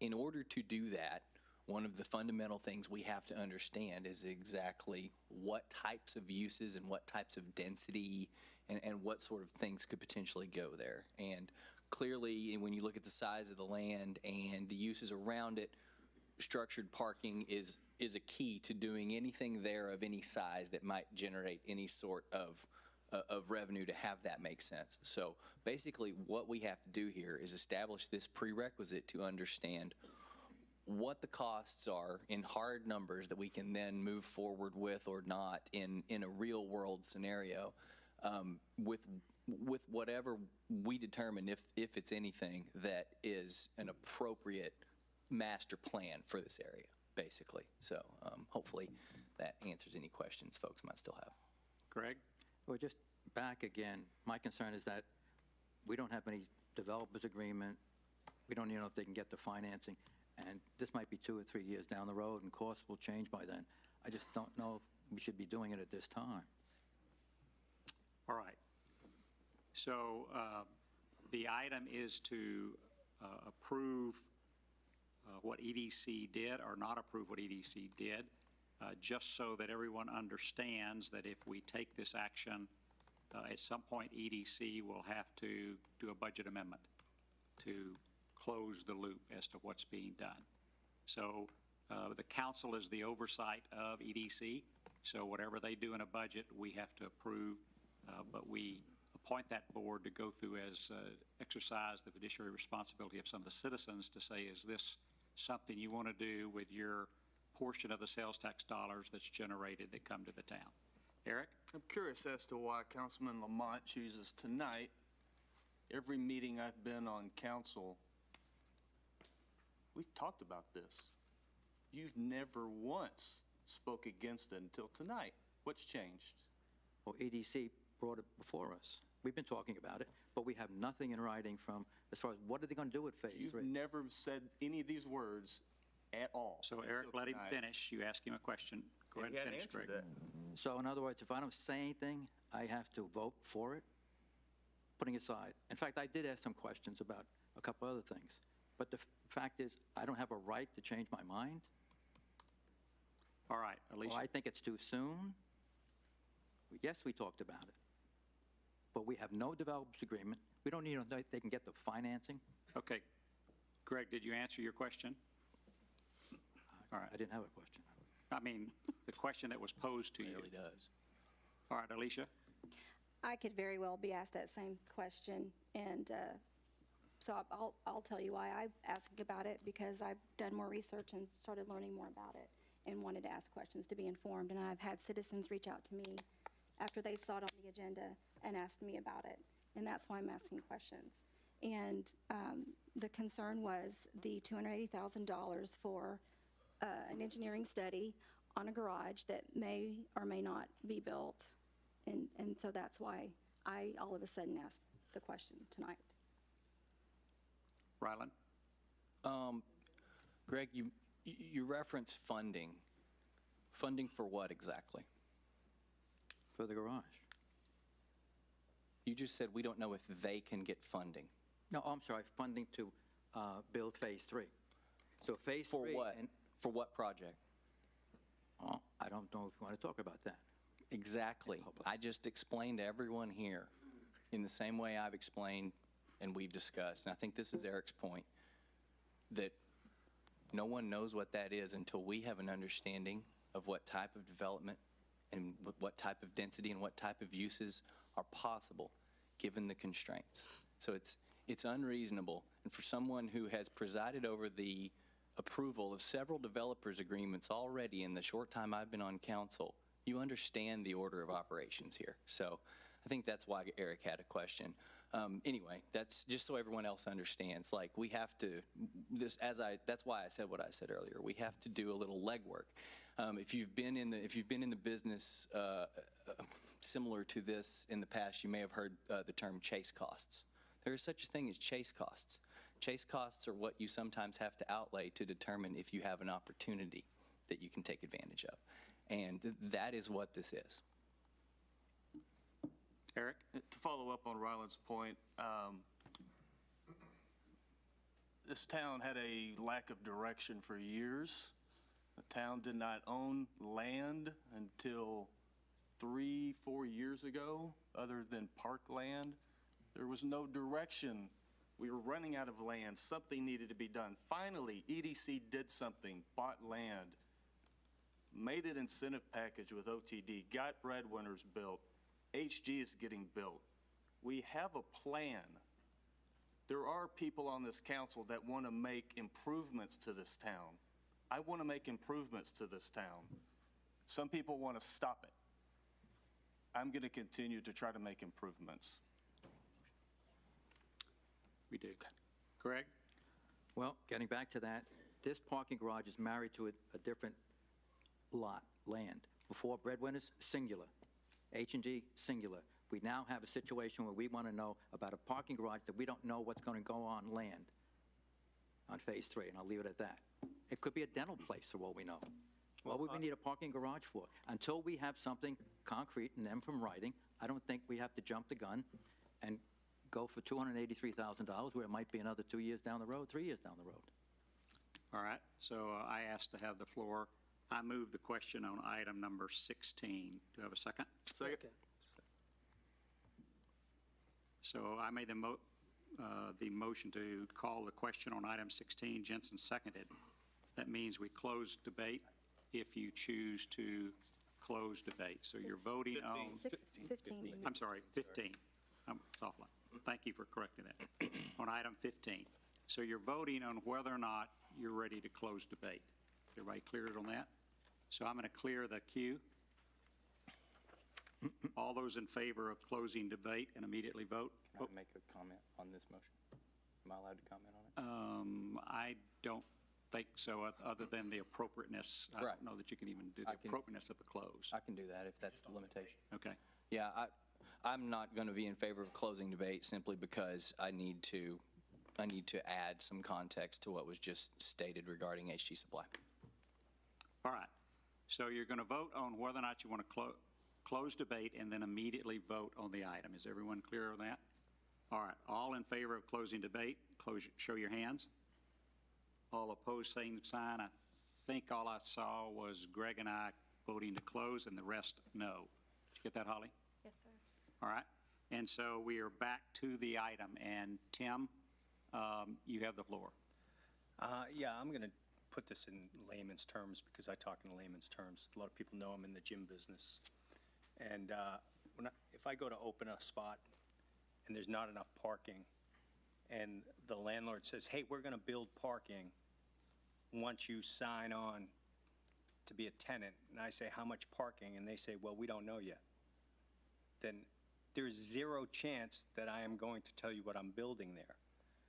In order to do that, one of the fundamental things we have to understand is exactly what types of uses and what types of density and what sort of things could potentially go there. And clearly, when you look at the size of the land and the uses around it, structured parking is a key to doing anything there of any size that might generate any sort of revenue to have that make sense. So basically what we have to do here is establish this prerequisite to understand what the costs are in hard numbers that we can then move forward with or not in a real world scenario, with whatever we determine, if it's anything that is an appropriate master plan for this area, basically. So hopefully that answers any questions folks might still have. Greg? Well, just back again, my concern is that we don't have any developers agreement. We don't even know if they can get the financing. And this might be 2 or 3 years down the road, and costs will change by then. I just don't know if we should be doing it at this time. All right. So the item is to approve what EDC did or not approve what EDC did, just so that everyone understands that if we take this action, at some point EDC will have to do a budget amendment to close the loop as to what's being done. So the council is the oversight of EDC, so whatever they do in a budget, we have to approve, but we appoint that board to go through exercise the fiduciary responsibility of some of the citizens to say, is this something you want to do with your portion of the sales tax dollars that's generated that come to the town? Eric? I'm curious as to why Councilman Lamont chooses tonight. Every meeting I've been on council, we've talked about this. You've never once spoke against it until tonight. What's changed? Well, EDC brought it before us. We've been talking about it, but we have nothing in writing from, as far as what are they going to do with Phase 3? You've never said any of these words at all. So Eric, until let him tonight. finish. You asked him a question. Go ahead and finish, Greg. So in other words, if I don't say anything, I have to vote for it, putting aside. In fact, I did ask some questions about a couple other things. But the fact is, I don't have a right to change my mind. All right, Alicia. Well, I think it's too soon. Yes, we talked about it. But we have no developers agreement. We don't even know if they can get the financing. Okay. Greg, did you answer your question? All right. I didn't have a question. I mean, the question that was posed to you. Really does. All right, Alicia? I could very well be asked that same question, and so I'll tell you why I'm asking about it, because I've done more research and started learning more about it and wanted to ask questions to be informed, and I've had citizens reach out to me after they saw it on the agenda and asked me about it, and that's why I'm asking questions. And the concern was the $280,000 for an engineering study on a garage that may or may not be built, and so that's why I all of a sudden asked the question tonight. Ryland? Greg, you reference funding. Funding for what exactly? For the garage. You just said we don't know if they can get funding. No, I'm sorry, funding to build Phase 3. So Phase 3. For what? For what project? Oh, I don't know if you want to talk about that. Exactly. I just explained to everyone here in the same way I've explained and we've discussed, and I think this is Eric's point, that no one knows what that is until we have an understanding of what type of development and what type of density and what type of uses are possible given the constraints. So it's unreasonable. And for someone who has presided over the approval of several developers agreements already in the short time I've been on council, you understand the order of operations here. So I think that's why Eric had a question. Anyway, that's just so everyone else understands. Like, we have to, that's why I said what I said earlier. We have to do a little legwork. If you've been in the business similar to this in the past, you may have heard the term chase costs. There is such a thing as chase costs. Chase costs are what you sometimes have to outlay to determine if you have an opportunity that you can take advantage of. And that is what this is. Eric? To follow up on Ryland's point, this town had a lack of direction for years. The town did not own land until 3-4 years ago, other than parkland. There was no direction. We were running out of land. Something needed to be done. Finally, EDC did something, bought land, made an incentive package with OTD, got breadwinners built. HG is getting built. We have a plan. There are people on this council that want to make improvements to this town. I want to make improvements to this town. Some people want to stop it. I'm going to continue to try to make improvements. We do. Greg? Well, getting back to that, this parking garage is married to a different lot, land. Before, breadwinners, singular. H&D, singular. We now have a situation where we want to know about a parking garage that we don't know what's going to go on land on Phase 3, and I'll leave it at that. It could be a dental place for what we know. What would we need a parking garage for? Until we have something concrete and then from writing, I don't think we have to jump the gun and go for $283,000 where it might be another 2 years down the road, 3 years down the road. All right, so I asked to have the floor. I move the question on item number 16. Do I have a second? Second. So I made the motion to call the question on item 16. Jensen seconded. That means we close debate if you choose to close debate. So you're voting on, 15. I'm sorry, 15. I'm offline. Thank you for correcting that. On item 15. So you're voting on whether or not you're ready to close debate. Everybody cleared on that? So I'm going to clear the queue. All those in favor of closing debate and immediately vote? Can I make a comment on this motion? Am I allowed to comment on it? I don't think so, other than the appropriateness. I Right. don't know that you can even do I the can- appropriateness of a close. I can do that if that's the limitation. Okay. Yeah, I'm not going to be in favor of closing debate simply because I need to add some context to what was just stated regarding HG Supply. All right. So you're going to vote on whether or not you want to close debate and then immediately vote on the item. Is everyone clear on that? All right. All in favor of closing debate, show your hands. All opposed, same sign. I think all I saw was Greg and I voting to close and the rest no. Did you get that, Holly? Yes, sir. All right. And so we are back to the item. And Tim, you have the floor. Yeah, I'm going to put this in layman's terms because I talk in layman's terms. A lot of people know I'm in the gym business. And if I go to open a spot and there's not enough parking, and the landlord says, hey, we're going to build parking once you sign on to be a tenant, and I say, how much parking? And they say, well, we don't know yet. Then there's zero chance that I am going to tell you what I'm building there.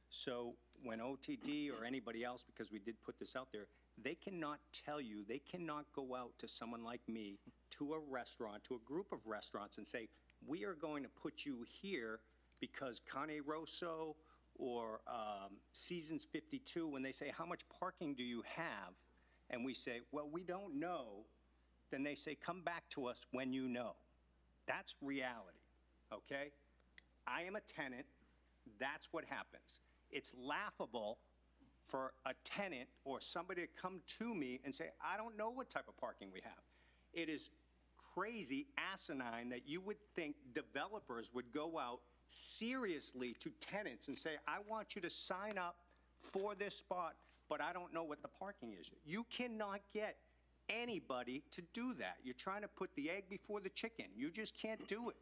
So when OTD or anybody else, because we did put this out there, they cannot tell you, they cannot go out to someone like me, to a restaurant, to a group of restaurants and say, we are going to put you here because Cane Rosso or Seasons 52, when they say, how much parking do you have? And we say, well, we don't know. Then they say, come back to us when you know. That's reality, okay? I am a tenant. That's what happens. It's laughable for a tenant or somebody to come to me and say, I don't know what type of parking we have. It is crazy, asinine that you would think developers would go out seriously to tenants and say, I want you to sign up for this spot, but I don't know what the parking is. You cannot get anybody to do that. You're trying to put the egg before the chicken. You just can't do it.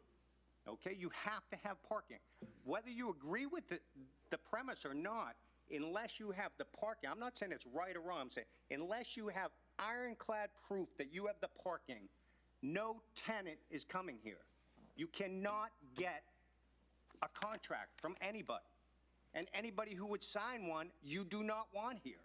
Okay? You have to have parking. Whether you agree with the premise or not, unless you have the parking, I'm not saying it's right or wrong, I'm saying unless you have ironclad proof that you have the parking, no tenant is coming here. You cannot get a contract from anybody. And anybody who would sign one, you do not want here.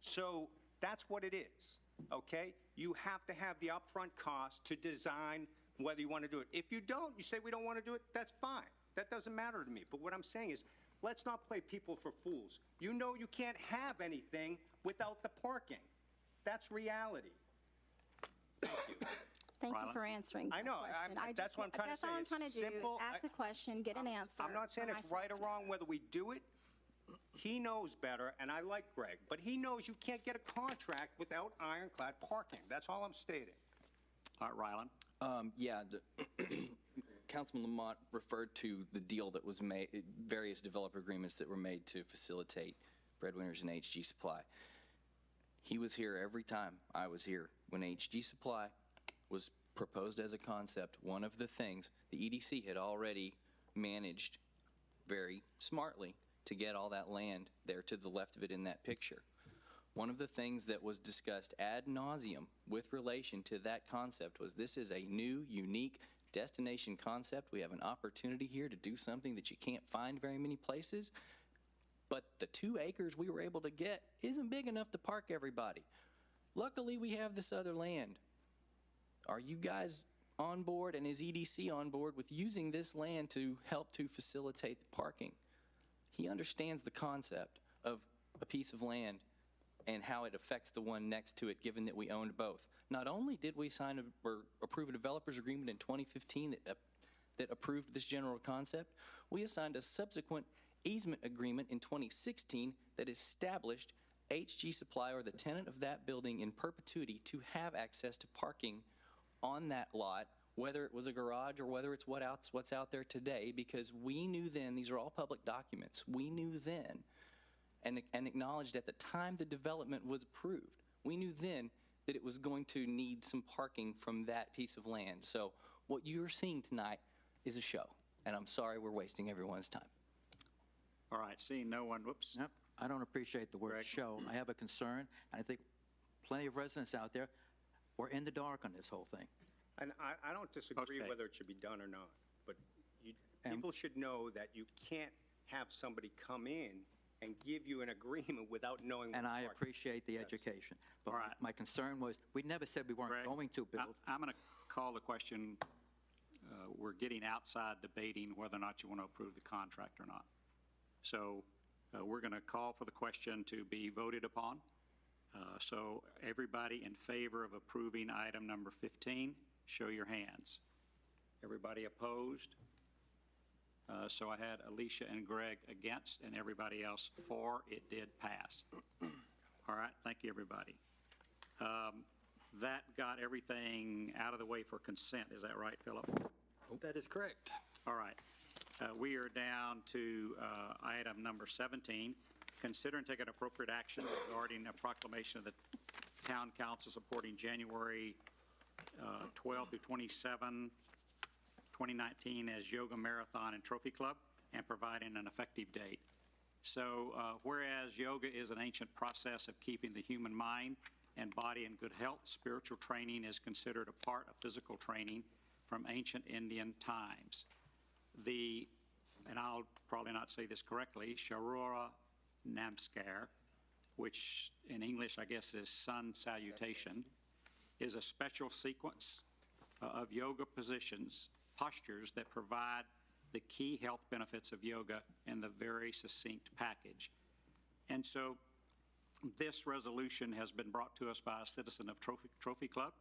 So that's what it is, okay? You have to have the upfront cost to design whether you want to do it. If you don't, you say we don't want to do it, that's fine. That doesn't matter to me. But what I'm saying is, let's not play people for fools. You know you can't have anything without the parking. That's reality. Thank you. Thank you Rylan? for answering I that know, question. that's what I'm trying to say. That's all I'm trying It's to do, simple. ask a question, get an answer. I'm not saying for it's right or myself. wrong whether we do it. He knows better, and I like Greg, but he knows you can't get a contract without ironclad parking. That's all I'm stating. All right, Rylan? Yeah, Councilman Lamont referred to the deal that was made, various developer agreements that were made to facilitate Breadwinners and HG Supply. He was here every time I was here. When HG Supply was proposed as a concept, one of the things, the EDC had already managed very smartly to get all that land there to the left of it in that picture. One of the things that was discussed ad nauseum with relation to that concept was this is a new, unique destination concept. We have an opportunity here to do something that you can't find very many places. But the 2 acres we were able to get isn't big enough to park everybody. Luckily, we have this other land. Are you guys on board, and is EDC on board with using this land to help to facilitate the parking? He understands the concept of a piece of land and how it affects the one next to it, given that we owned both. Not only did we sign or approve a developer's agreement in 2015 that approved this general concept, we assigned a subsequent easement agreement in 2016 that established HG Supply or the tenant of that building in perpetuity to have access to parking on that lot, whether it was a garage or whether it's what's out there today, because we knew then, these are all public documents, we knew then and acknowledged at the time the development was approved, we knew then that it was going to need some parking from that piece of land. So what you're seeing tonight is a show, and I'm sorry we're wasting everyone's time. All right, seeing no one, whoops. Yep, I don't appreciate the word Greg? show. I have a concern, and I think plenty of residents out there, we're in the dark on this whole thing. And I don't disagree Okay. whether it should be done or not, but people should know that you can't have somebody come in and give you an agreement without knowing. And what I parking- appreciate the Yes. education. But All right. my concern was, we never said we weren't Greg, going to build. I'm going to call the question, we're getting outside debating whether or not you want to approve the contract or not. So we're going to call for the question to be voted upon. So everybody in favor of approving item number 15, show your hands. Everybody opposed? So I had Alicia and Greg against, and everybody else for. It did pass. All right, thank you, everybody. That got everything out of the way for consent, is that right, Philip? That is correct. All right. We are down to item number 17. Consider and take an appropriate action regarding a proclamation of the Town Council supporting January 12 through 27, 2019 as Yoga Marathon and Trophy Club, and providing an effective date. So whereas yoga is an ancient process of keeping the human mind and body in good health, spiritual training is considered a part of physical training from ancient Indian times. And I'll probably not say this correctly, Sharura Namaskar, which in English I guess is sun salutation, is a special sequence of yoga postures that provide the key health benefits of yoga in the very succinct package. And so this resolution has been brought to us by a citizen of Trophy Club.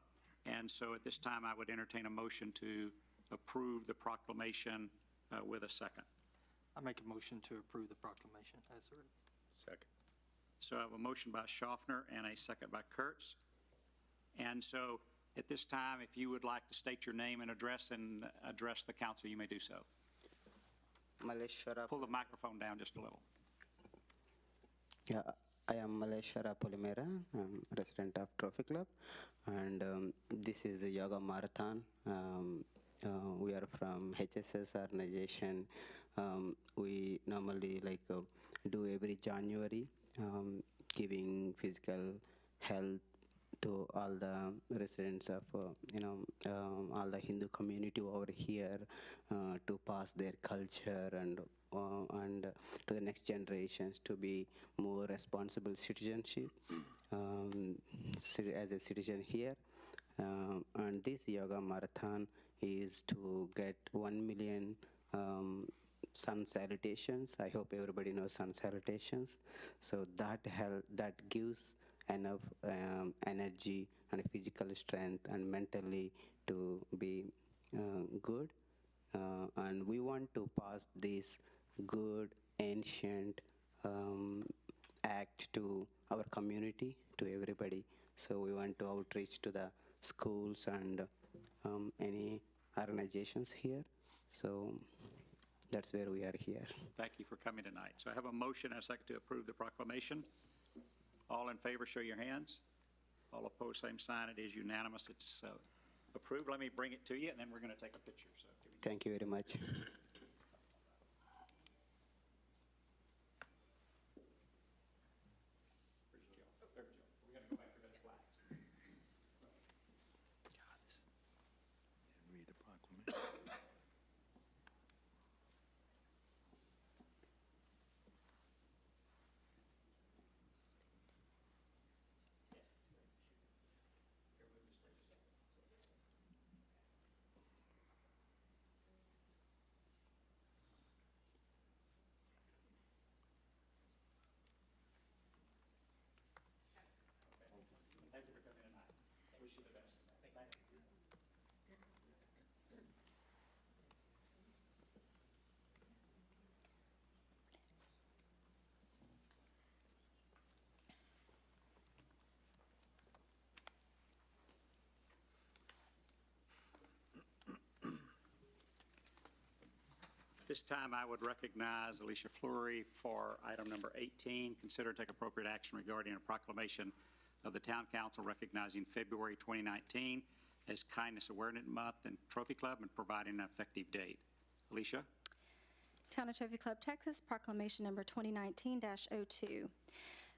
And so at this time, I would entertain a motion to approve the proclamation with a second. I make a motion to approve the proclamation as written. Second. So I have a motion by Schaffner and a second by Kurtz. And so at this time, if you would like to state your name and address the council, you may do so. Maleshwara. Pull the microphone down just a little. Yeah, I am Maleshwara Polimera. I'm a resident of Trophy Club, and this is a yoga marathon. We are from HSS organization. We normally do every January, giving physical health to all the residents of all the Hindu community over here, to pass their culture and to the next generations to be more responsible citizenship as a citizen here. And this yoga marathon is to get 1 million sun salutations. I hope everybody knows sun salutations. So that gives enough energy and physical strength and mentally to be good. And we want to pass this good ancient act to our community, to everybody. So we want to outreach to the schools and any organizations here. So that's where we are here. Thank you for coming tonight. So I have a motion and a second to approve the proclamation. All in favor, show your hands. All opposed, same sign. It is unanimous. It's approved. Let me bring it to you, and then we're going to take a picture. So give me- Thank you very much. Where's Joe? There's Joe. We're going to go back to the flags. Read the proclamation. this time, I would recognize Alicia Fleury for item number 18, consider and take appropriate action regarding a proclamation of the Town Council recognizing February 2019 as Kindness Awareness Month in Trophy Club and providing an effective date. Alicia? Town of Trophy Club, Texas, proclamation number 2019-02.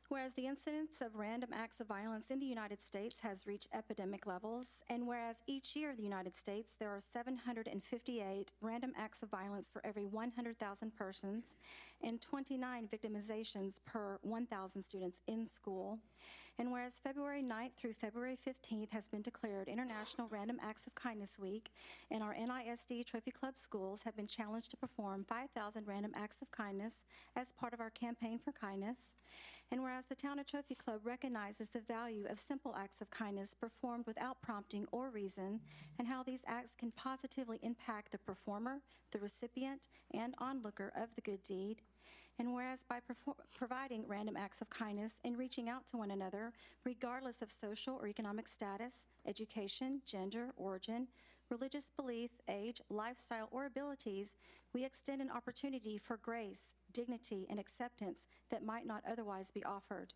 Whereas the incidence of random acts of violence in the United States has reached epidemic levels, and whereas each year in the United States there are 758 random acts of violence for every 100,000 persons and 29 victimizations per 1,000 students in school, and whereas February 9th through February 15th has been declared International Random Acts of Kindness Week, and our NISD Trophy Club schools have been challenged to perform 5,000 random acts of kindness as part of our campaign for kindness, and whereas the Town of Trophy Club recognizes the value of simple acts of kindness performed without prompting or reason, and how these acts can positively impact the performer, the recipient, and onlooker of the good deed, and whereas by providing random acts of kindness and reaching out to one another, regardless of social or economic status, education, gender, origin, religious belief, age, lifestyle, or abilities, we extend an opportunity for grace, dignity, and acceptance that might not otherwise be offered.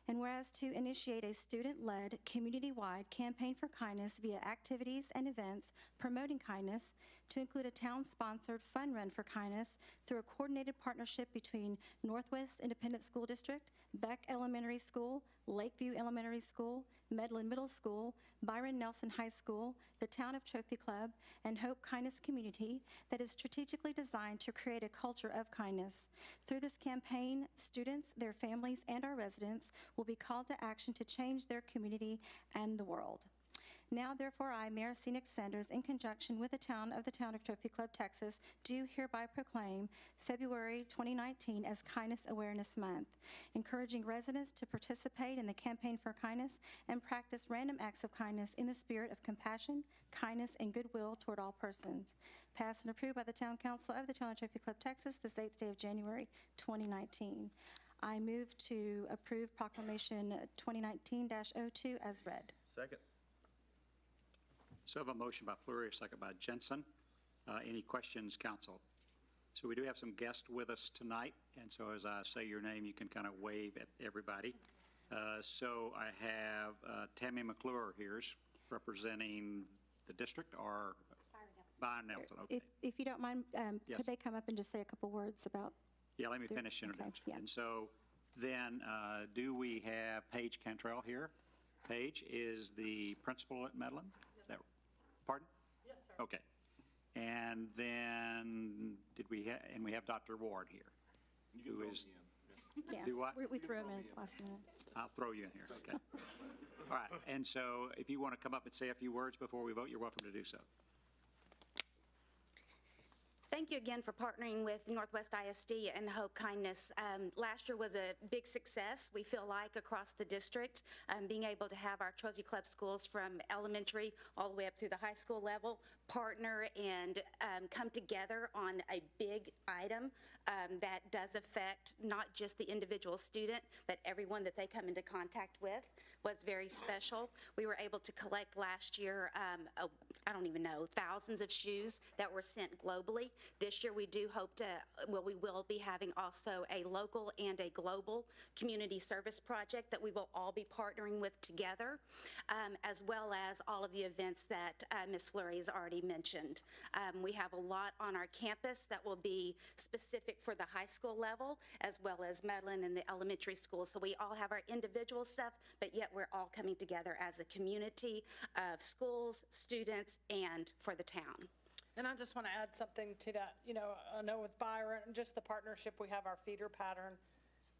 And whereas to initiate a student-led, community-wide campaign for kindness via activities and events promoting kindness, to include a town-sponsored fun run for kindness through a coordinated partnership between Northwest Independent School District, Beck Elementary School, Lakeview Elementary School, Medlin Middle School, Byron Nelson High School, the Town of Trophy Club, and Hope Kindness Community that is strategically designed to create a culture of kindness. Through this campaign, students, their families, and our residents will be called to action to change their community and the world. Now, therefore, I, Mayor Scenic Sanders, in conjunction with the Town of Trophy Club, Texas, do hereby proclaim February 2019 as Kindness Awareness Month, encouraging residents to participate in the campaign for kindness and practice random acts of kindness in the spirit of compassion, kindness, and goodwill toward all persons. Passed and approved by the Town Council of the Town of Trophy Club, Texas, this 8th day of January 2019. I move to approve proclamation 2019-02 as read. Second. So I have a motion by Fleury, a second by Jensen. Any questions, council? So we do have some guests with us tonight, and so as I say your name, you can kind of wave at everybody. So I have Tammy McClure here representing the district, or Byron Nelson. Okay. If you don't mind, Yes. could they come up and just say a couple words about? Yeah, let me their- finish introduction. Okay, yeah. And so then, do we have Paige Cantrell here? Paige is the principal at Medlin? Is that, pardon? Yes, sir. Okay. And then, we have Dr. Ward here, who is, Yeah, do what? we threw them in last minute. I'll throw you in here, okay? All right, and so if you want to come up and say a few words before we vote, you're welcome to do so. Thank you again for partnering with Northwest ISD and Hope Kindness. Last year was a big success, we feel like, across the district, being able to have our Trophy Club schools from elementary all the way up through the high school level partner and come together on a big item that does affect not just the individual student, but everyone that they come into contact with, was very special. We were able to collect last year, I don't even know, thousands of shoes that were sent globally. This year we do hope to, we will be having also a local and a global community service project that we will all be partnering with together, as well as all of the events that Ms. Fleury has already mentioned. We have a lot on our campus that will be specific for the high school level, as well as Medlin and the elementary school. So we all have our individual stuff, but yet we're all coming together as a community of schools, students, and for the town. And I just want to add something to that. You know, I know with Byron, just the partnership we have, our feeder pattern,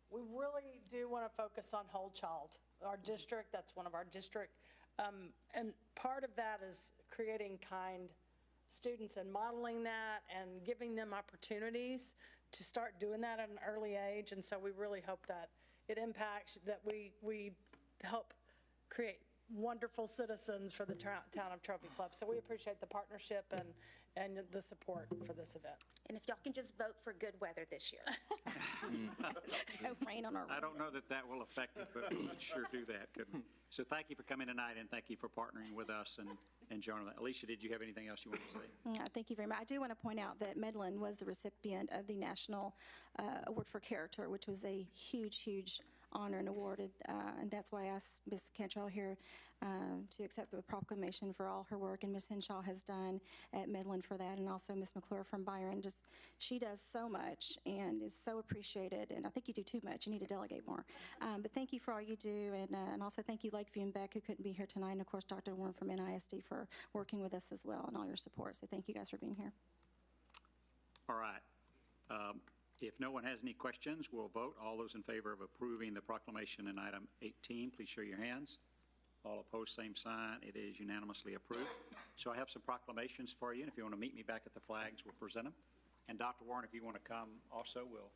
we really do want to focus on whole child. Our district, that's one of our district. And part of that is creating kind students and modeling that and giving them opportunities to start doing that at an early age. And so we really hope that it impacts, that we help create wonderful citizens for the town of Trophy Club. So we appreciate the partnership and the support for this event. And if y'all can just vote for good weather this year. No rain on our I don't know that that will affect it, but we could sure do that, couldn't we? So thank you for coming tonight, and thank you for partnering with us and joining that. Alicia, did you have anything else you wanted to say? Yeah, thank you very much. I do want to point out that Medlin was the recipient of the National Award for Character, which was a huge honor and awarded, and that's why I asked Ms. Cantrell here to accept the proclamation for all her work, and Ms. Henshaw has done at Medlin for that, and also Ms. McClure from Byron. Just, she does so much and is so appreciated, and I think you do too much. You need to delegate more. But thank you for all you do, and also thank you Lakeview and Beck, who couldn't be here tonight, and of course Dr. Warren from NISD for working with us as well, and all your support. So thank you guys for being here. All right. If no one has any questions, we'll vote. All those in favor of approving the proclamation in item 18, please show your hands. All opposed, same sign. It is unanimously approved. So I have some proclamations for you, and if you want to meet me back at the flags, we'll present them. And Dr. Warren, if you want to come also, we'll.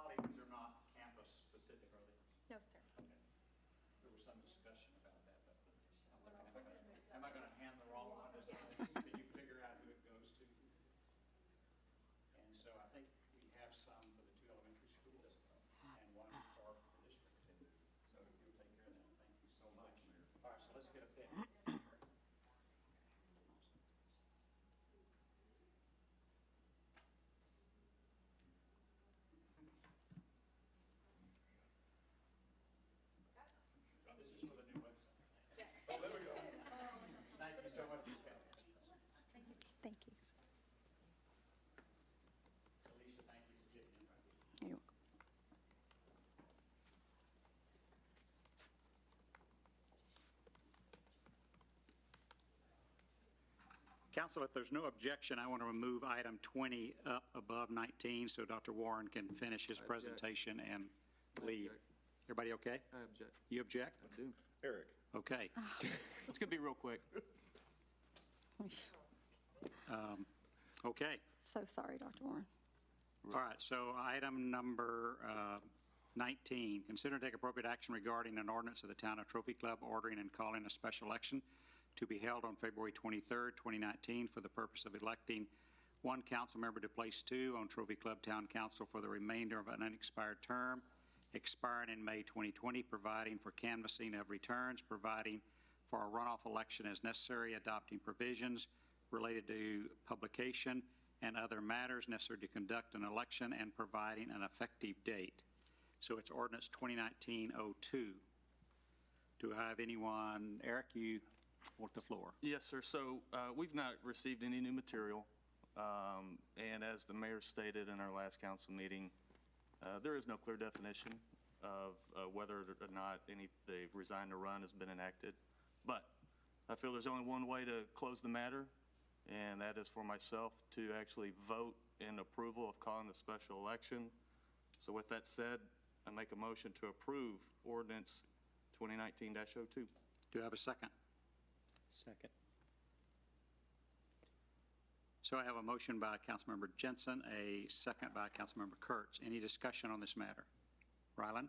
Holly, these are not campus specific, are they? No, sir. Okay. There was some discussion about that, but am I going to hand the wrong one? Can you figure out who it goes to? And so I think we have some for the 2 elementary schools and one for the district too. So if you'll take care of that, thank you so much. All right, so let's get a pick. This is for the new website. Oh, there we go. Thank you so much. Thank you. Alicia, thank you for getting in right here. You're welcome. Council, if there's no objection, I want to remove item 20 up above 19 so Dr. Warren can finish his presentation and leave. Everybody okay? I object. You object? I do. Eric. Okay. It's going to be real quick. Okay. So sorry, Dr. Warren. All right, so item number 19, consider and take appropriate action regarding an ordinance of the Town of Trophy Club ordering and calling a special election to be held on February 23rd, 2019, for the purpose of electing one council member to place 2 on Trophy Club Town Council for the remainder of an unexpired term, expiring in May 2020, providing for canvassing of returns, providing for a runoff election as necessary, adopting provisions related to publication and other matters necessary to conduct an election, and providing an effective date. So it's ordinance 2019-02. Do I have anyone? Eric, you want the floor? Yes, sir. So we've not received any new material. And as the mayor stated in our last council meeting, there is no clear definition of whether or not the resign to run has been enacted. But I feel there's only one way to close the matter, and that is for myself to actually vote in approval of calling the special election. So with that said, I make a motion to approve ordinance 2019-02. Do I have a second? Second. So I have a motion by Councilmember Jensen, a second by Councilmember Kurtz. Any discussion on this matter? Rylan?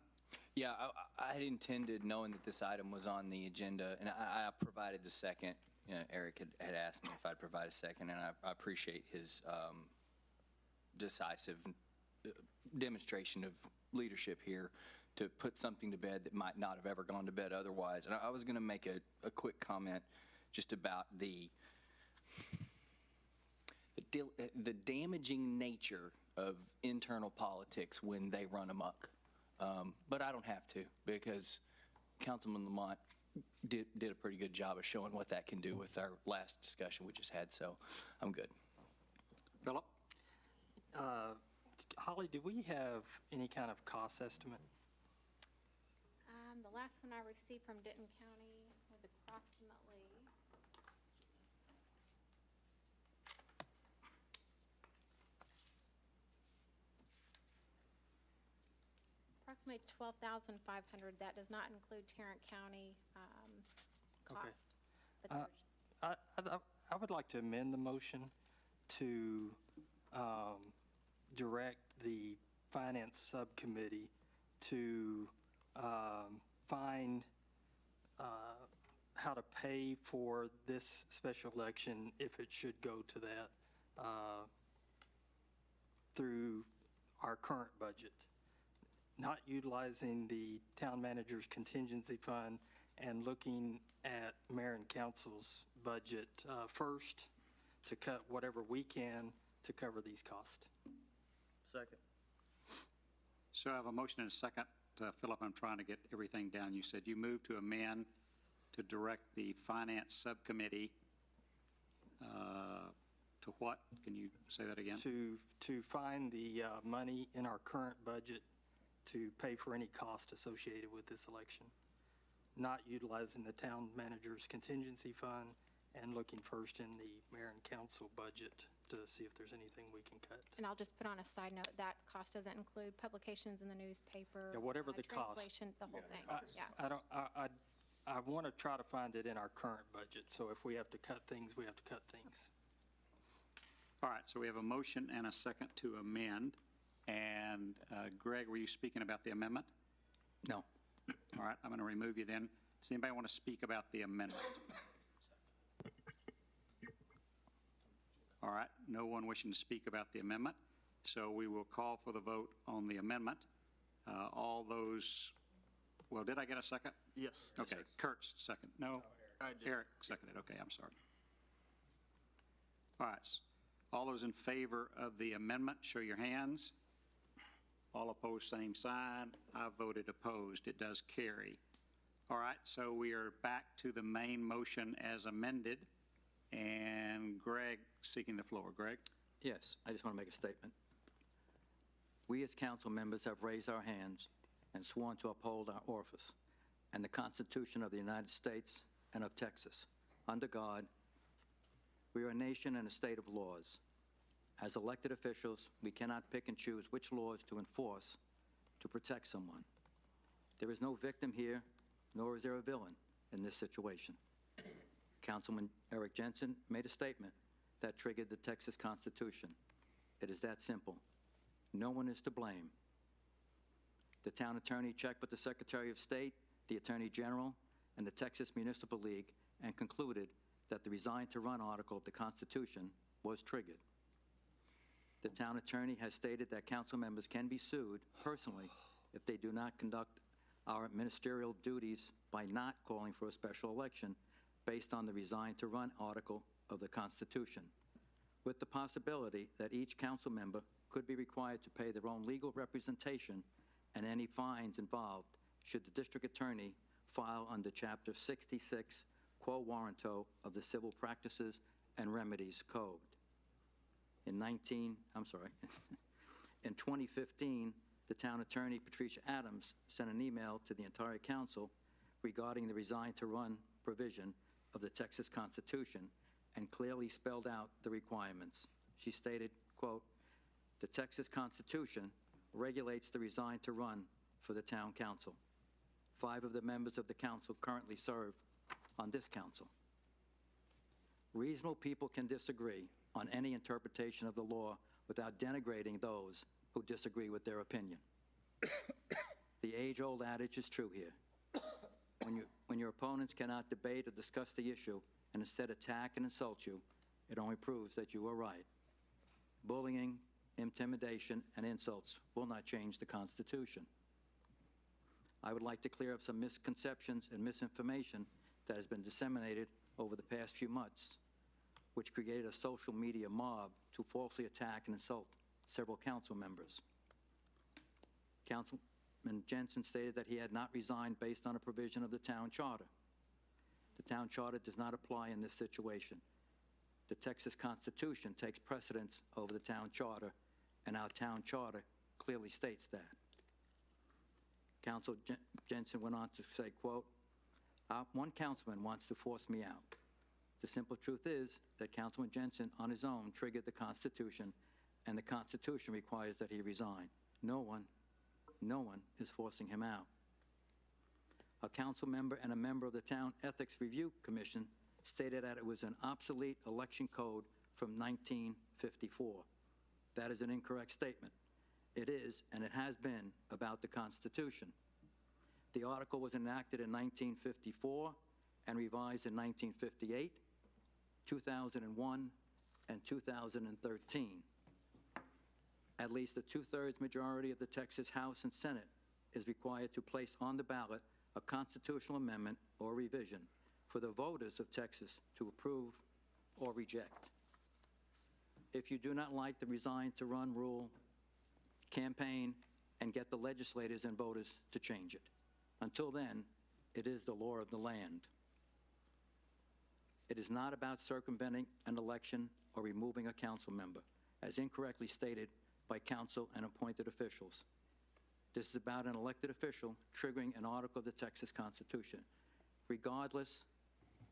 Yeah, I had intended, knowing that this item was on the agenda, and I provided the second. You know, Eric had asked me if I'd provide a second, and I appreciate his decisive demonstration of leadership here to put something to bed that might not have ever gone to bed otherwise. And I was going to make a quick comment just about the damaging nature of internal politics when they run amok. But I don't have to, because Councilman Lamont did a pretty good job of showing what that can do with our last discussion we just had, so I'm good. Philip? Holly, do we have any kind of cost estimate? The last one I received from Denton County was approximately approximately $12,500. That does not include Tarrant County cost. But there's- I would like to amend the motion to direct the Finance Subcommittee to find how to pay for this special election if it should go to that through our current budget, not utilizing the town manager's contingency fund and looking at mayor and council's budget first to cut whatever we can to cover these costs. Second. So I have a motion and a second. Philip, I'm trying to get everything down. You said you moved to amend to direct the Finance Subcommittee to what? Can you say that again? To find the money in our current budget to pay for any cost associated with this election, not utilizing the town manager's contingency fund and looking first in the mayor and council budget to see if there's anything we can cut. And I'll just put on a side note, that cost doesn't include publications in the newspaper. Yeah, whatever the cost. Translation, the whole thing, yeah. I want to try to find it in our current budget, so if we have to cut things, we have to cut things. All right, so we have a motion and a second to amend. And Greg, were you speaking about the amendment? No. All right, I'm going to remove you then. Does anybody want to speak about the amendment? All right, no one wishing to speak about the amendment. So we will call for the vote on the amendment. All those, well, did I get a second? Yes. Okay, Kurt's second. No? I did. Eric seconded. Okay, I'm sorry. All right, all those in favor of the amendment, show your hands. All opposed, same sign. I voted opposed. It does carry. All right, so we are back to the main motion as amended. And Greg seeking the floor. Greg? Yes, I just want to make a statement. We as council members have raised our hands and sworn to uphold our office and the Constitution of the United States and of Texas. Under God, we are a nation and a state of laws. As elected officials, we cannot pick and choose which laws to enforce to protect someone. There is no victim here, nor is there a villain in this situation. Councilman Eric Jensen made a statement that triggered the Texas Constitution. It is that simple. No one is to blame. The town attorney checked with the Secretary of State, the Attorney General, and the Texas Municipal League and concluded that the Resign to Run article of the Constitution was triggered. The town attorney has stated that council members can be sued personally if they do not conduct our ministerial duties by not calling for a special election based on the Resign to Run article of the Constitution, with the possibility that each council member could be required to pay their own legal representation and any fines involved should the district attorney file under Chapter 66, Quo Warranto of the Civil Practices and Remedies Code. In 2015, the town attorney, Patricia Adams, sent an email to the entire council regarding the Resign to Run provision of the Texas Constitution and clearly spelled out the requirements. She stated, quote, "The Texas Constitution regulates the Resign to Run for the town council. 5 of the members of the council currently serve on this council. Reasonable people can disagree on any interpretation of the law without denigrating those who disagree with their opinion. The age-old adage is true here. When your opponents cannot debate or discuss the issue and instead attack and insult you, it only proves that you are right. Bullying, intimidation, and insults will not change the Constitution. I would like to clear up some misconceptions and misinformation that has been disseminated over the past few months, which created a social media mob to falsely attack and insult several council members. Councilman Jensen stated that he had not resigned based on a provision of the town charter. The town charter does not apply in this situation. The Texas Constitution takes precedence over the town charter, and our town charter clearly states that. Council Jensen went on to say, quote, "One councilman wants to force me out. The simple truth is that Councilman Jensen on his own triggered the Constitution, and the Constitution requires that he resign. No one No one is forcing him out. A council member and a member of the Town Ethics Review Commission stated that it was an obsolete election code from 1954. That is an incorrect statement. It is, and it has been, about the Constitution. The article was enacted in 1954 and revised in 1958, 2001, and 2013. At least a two-thirds majority of the Texas House and Senate is required to place on the ballot a constitutional amendment or revision for the voters of Texas to approve or reject. If you do not like the Resign to Run rule, campaign and get the legislators and voters to change it. Until then, it is the law of the land. It is not about circumventing an election or removing a council member, as incorrectly stated by council and appointed officials. This is about an elected official triggering an article of the Texas Constitution, regardless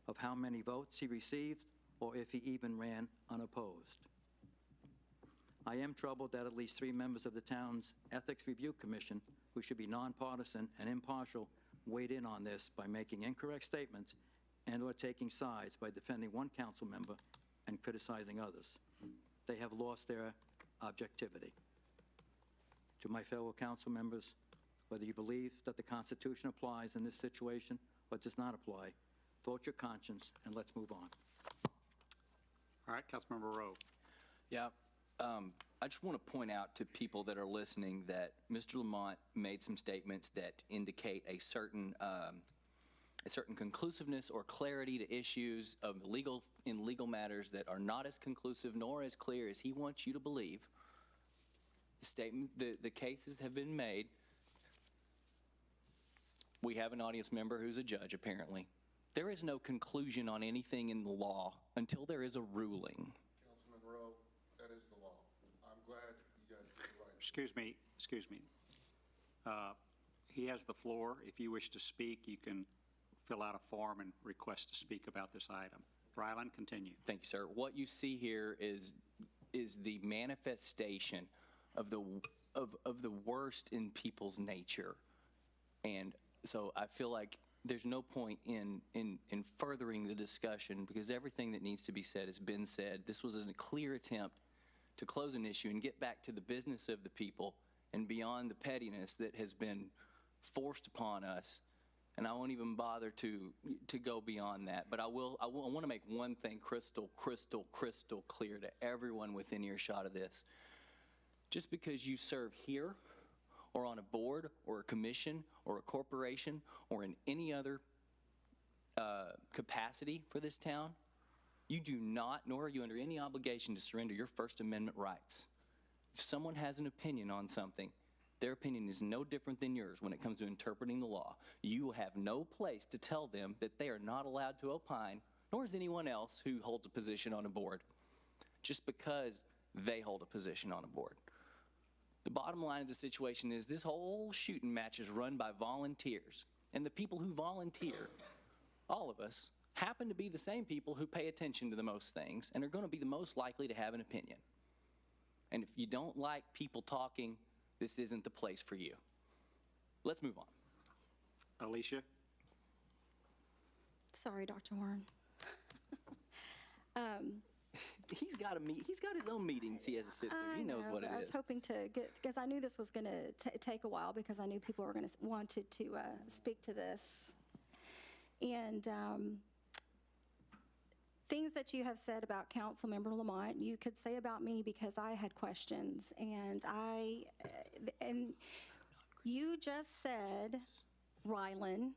of how many votes he received or if he even ran unopposed. I am troubled that at least 3 members of the town's Ethics Review Commission, who should be nonpartisan and impartial, weighed in on this by making incorrect statements and/or taking sides by defending one council member and criticizing others. They have lost their objectivity. To my fellow council members, whether you believe that the Constitution applies in this situation or does not apply, vote your conscience and let's move on. All right, Councilmember Rowe. Yeah, I just want to point out to people that are listening that Mr. Lamont made some statements that indicate a certain conclusiveness or clarity to issues of legal matters that are not as conclusive nor as clear as he wants you to believe. The cases have been made. We have an audience member who's a judge, apparently. There is no conclusion on anything in the law until there is a ruling. Councilman Rowe, that is the law. I'm glad you guys are right. Excuse me. He has the floor. If you wish to speak, you can fill out a form and request to speak about this item. Ryland, continue. Thank you, sir. What you see here is the manifestation of the worst in people's nature. And so I feel like there's no point in furthering the discussion because everything that needs to be said has been said. This was a clear attempt to close an issue and get back to the business of the people and beyond the pettiness that has been forced upon us. And I won't even bother to go beyond that. But I want to make one thing crystal clear to everyone within earshot of this. Just because you serve here or on a board or a commission or a corporation or in any other capacity for this town, you do not, nor are you under any obligation to surrender your First Amendment rights. If someone has an opinion on something, their opinion is no different than yours when it comes to interpreting the law. You have no place to tell them that they are not allowed to opine, nor is anyone else who holds a position on a board, just because they hold a position on a board. The bottom line of the situation is this whole shooting match is run by volunteers. And the people who volunteer, all of us, happen to be the same people who pay attention to the most things and are going to be the most likely to have an opinion. And if you don't like people talking, this isn't the place for you. Let's move on. Alicia? Sorry, Dr. Warren. He's got his own meetings he has to sit through. He knows what it I was is. hoping to get, because I knew this was going to take a while because I knew people were going to wanted to speak to this. And things that you have said about Councilmember Lamont, you could say about me because I had questions. And you just said, Rylan,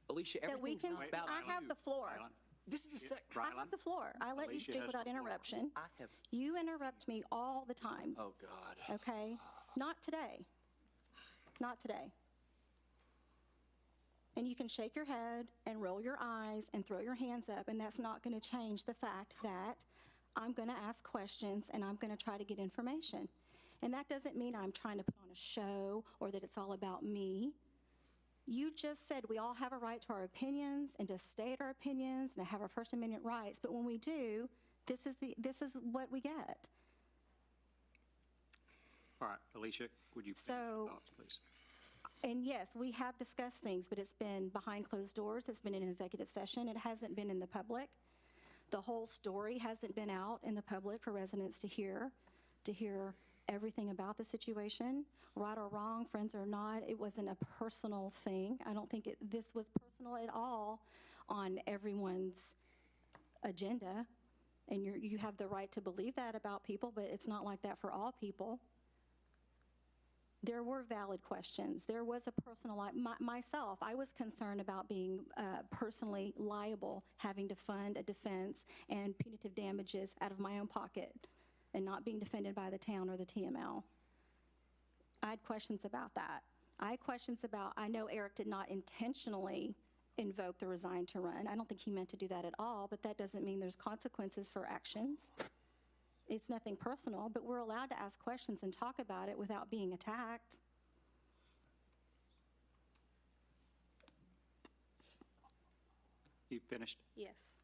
Alicia, that we everything's can. not about I have you. the floor. Rylan. This is the I have the floor. I let you Alicia speak has without the floor. interruption. I have. You interrupt me all the time. Oh, God. Okay? Not today. Not today. And you can shake your head and roll your eyes and throw your hands up, and that's not going to change the fact that I'm going to ask questions and I'm going to try to get information. And that doesn't mean I'm trying to put on a show or that it's all about me. You just said we all have a right to our opinions and to state our opinions and to have our First Amendment rights, but when we do, this is what we get. All right, Alicia, would you finish your So- thoughts, please? And yes, we have discussed things, but it's been behind closed doors. It's been in executive session. It hasn't been in the public. The whole story hasn't been out in the public for residents to hear everything about the situation, right or wrong, friends or not. It wasn't a personal thing. I don't think this was personal at all on everyone's agenda. And you have the right to believe that about people, but it's not like that for all people. There were valid questions. There was a personal, myself, I was concerned about being personally liable, having to fund a defense and punitive damages out of my own pocket and not being defended by the town or the TML. I had questions about that. I had questions about, I know Eric did not intentionally invoke the resign to run. I don't think he meant to do that at all, but that doesn't mean there's consequences for actions. It's nothing personal, but we're allowed to ask questions and talk about it without being attacked. You finished? Yes.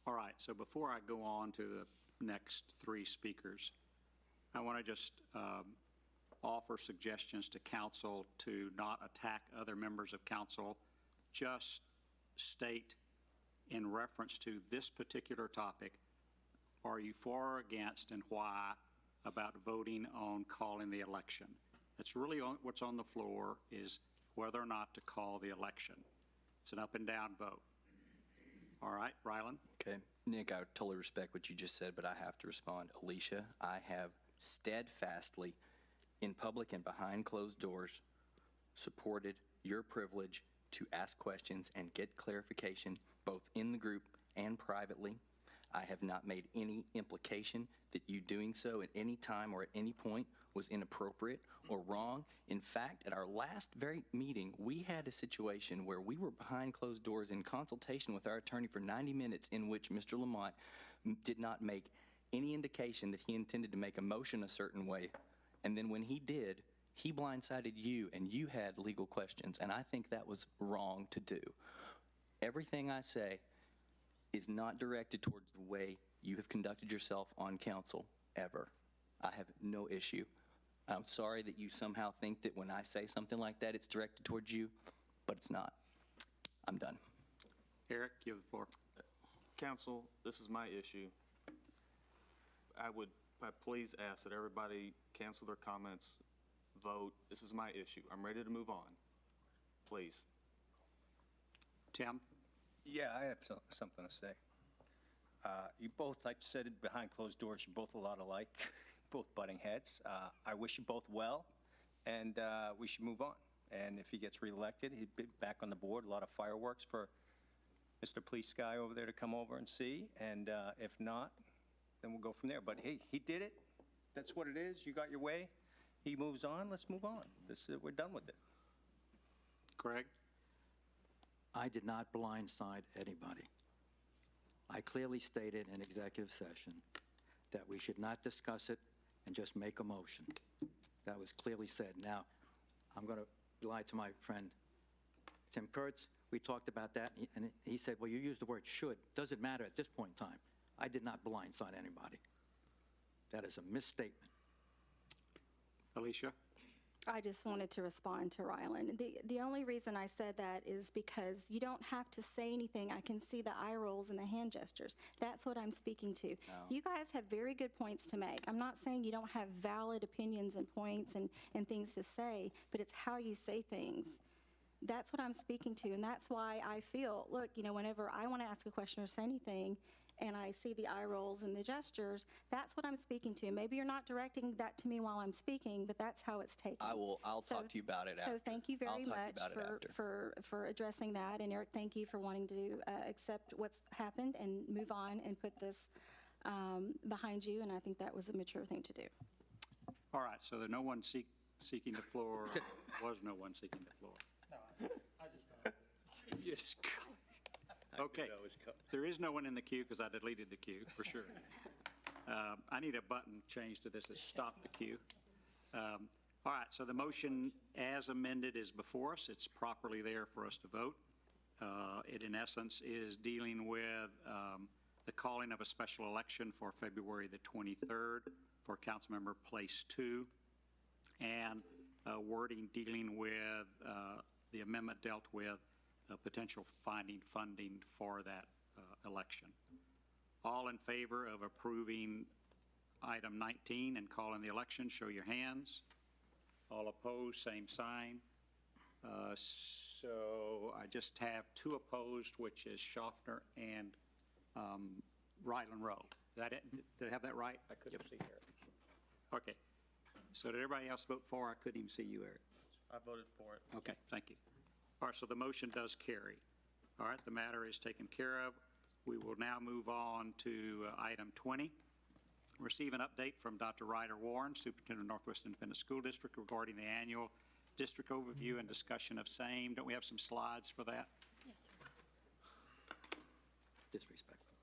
All right, so before I go on to the next three speakers, I want to just offer suggestions to council to not attack other members of council. Just state in reference to this particular topic, are you for or against and why about voting on calling the election? That's really what's on the floor is whether or not to call the election. It's an up and down vote. All right, Ryland? Okay. Nick, I totally respect what you just said, but I have to respond. Alicia, I have steadfastly, in public and behind closed doors, supported your privilege to ask questions and get clarification, both in the group and privately. I have not made any implication that you doing so at any time or at any point was inappropriate or wrong. In fact, at our last very meeting, we had a situation where we were behind closed doors in consultation with our attorney for 90 minutes in which Mr. Lamont did not make any indication that he intended to make a motion a certain way. And then when he did, he blindsided you and you had legal questions. And I think that was wrong to do. Everything I say is not directed towards the way you have conducted yourself on council, ever. I have no issue. I'm sorry that you somehow think that when I say something like that, it's directed towards you, but it's not. I'm done. Eric, you have the floor. Council, this is my issue. I please ask that everybody cancel their comments, vote. This is my issue. I'm ready to move on. Please. Tim? Yeah, I have something to say. You both, like you said, behind closed doors, you're both a lot alike, both butting heads. I wish you both well, and we should move on. And if he gets reelected, he'd be back on the board. A lot of fireworks for Mr. Police Guy over there to come over and see. And if not, then we'll go from there. But hey, he did it. That's what it is. You got your way. He moves on. Let's move on. We're done with it. Craig? I did not blindside anybody. I clearly stated in executive session that we should not discuss it and just make a motion. That was clearly said. Now, I'm going to lie to my friend Tim Kurtz. We talked about that, and he said, well, you used the word should. Does it matter at this point in time? I did not blindside anybody. That is a misstatement. Alicia? I just wanted to respond to Ryland. The only reason I said that is because you don't have to say anything. I can see the eye rolls and the hand gestures. That's what I'm speaking to. You guys have very good points to make. I'm not saying you don't have valid opinions and points and things to say, but it's how you say things. That's what I'm speaking to, and that's why I feel, look, whenever I want to ask a question or say anything, and I see the eye rolls and the gestures, that's what I'm speaking to. Maybe you're not directing that to me while I'm speaking, but that's how it's taken. I'll talk to you about it after. So thank you very much for addressing that. And Eric, thank you for wanting to accept what's happened and move on and put this behind you. And I think that was a mature thing to do. All right, so there's no one seeking the floor. Was no one seeking the floor? No, I just thought. Yes. Okay, there is no one in the queue because I deleted the queue, for sure. I need a button changed to this that stop the queue. All right, so the motion as amended is before us. It's properly there for us to vote. It, in essence, is dealing with the calling of a special election for February the 23rd for Councilmember Place 2. and wording dealing with, the amendment dealt with potential finding funding for that election. All in favor of approving item 19 and calling the election, show your hands. All opposed, same sign. So I just have two opposed, which is Schaffner and Ryland Rowe. Is that it? Did I have that right? I couldn't see Eric. Okay. So did everybody else vote for? I couldn't even see you, Eric. I voted for it. Okay, thank you. All right, so the motion does carry. All right, the matter is taken care of. We will now move on to item 20. Receive an update from Dr. Ryder Warren, Superintendent of Northwest Independent School District, regarding the annual district overview and discussion of same. Don't we have some slides for that? Yes, sir. Disrespectful.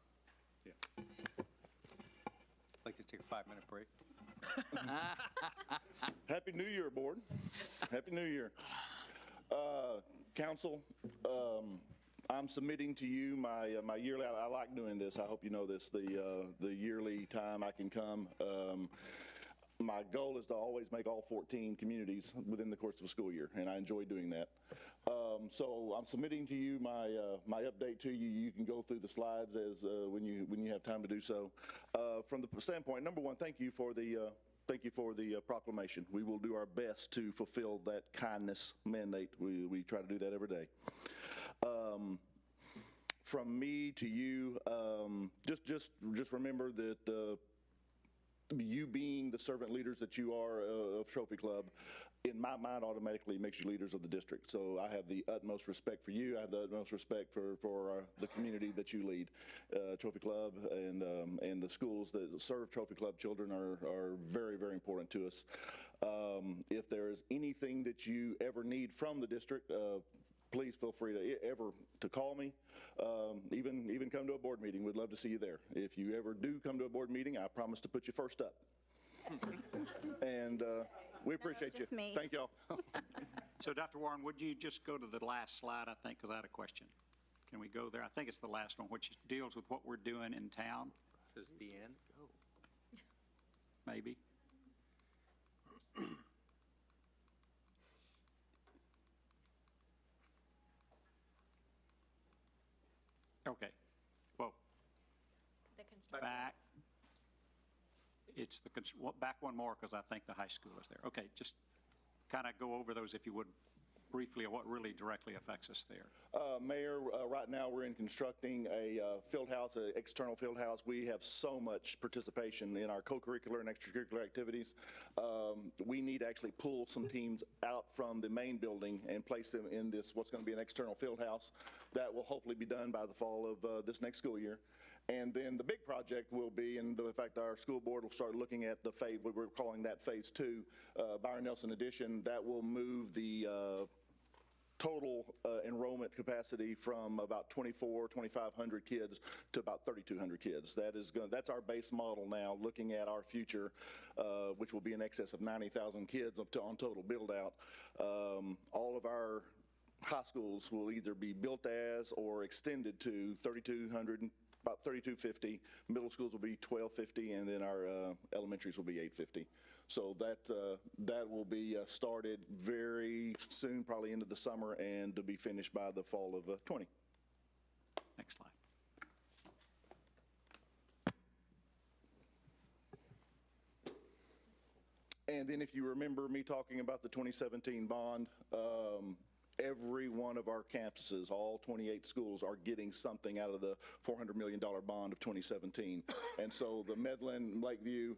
Yeah. I'd like to take a 5-minute break. Happy New Year, Board. Happy New Year. Council, I'm submitting to you my yearly, I like doing this, I hope you know this, the yearly time I can come. My goal is to always make all 14 communities within the course of a school year, and I enjoy doing that. So I'm submitting to you my update to you. You can go through the slides as when you have time to do so. From the standpoint, number one, thank you for the proclamation. We will do our best to fulfill that kindness mandate. We try to do that every day. From me to you, just remember that you being the servant leaders that you are of Trophy Club, in my mind, automatically makes you leaders of the district. So I have the utmost respect for you. I have the utmost respect for the community that you lead. Trophy Club and the schools that serve Trophy Club children are very, very important to us. If there is anything that you ever need from the district, please feel free to call me, even come to a board meeting. We'd love to see you there. If you ever do come to a board meeting, I promise to put you first up. And we appreciate you. Me. Thank y'all. So Dr. Warren, would you just go to the last slide, I think, because I had a question. Can we go there? I think it's the last one, which deals with what we're doing in town. This is the end. Go. Maybe. Okay. Whoa. The construction. Back. It's the, back one more because I think the high school is there. Okay, just kind of go over those if you would briefly, what really directly affects us there. Mayor, right now we're in constructing a field house, an external field house. We have so much participation in our co-curricular and extracurricular activities. We need to actually pull some teams out from the main building and place them in this, what's going to be an external field house. That will hopefully be done by the fall of this next school year. And then the big project will be, and in fact our school board will start looking at the phase, we're calling that phase 2, Byron Nelson Addition. That will move the total enrollment capacity from about 2,500 kids to about 3,200 kids. That's our base model now, looking at our future, which will be in excess of 90,000 kids on total build out. All of our high schools will either be built as or extended to 3,200, about 3,250. Middle schools will be 1,250, and then our elementaries will be 850. So that will be started very soon, probably into the summer, and to be finished by the fall of 20. Next slide. And then if you remember me talking about the 2017 bond, every one of our campuses, all 28 schools, are getting something out of the $400 million bond of 2017. And so the Medlin, Lakeview,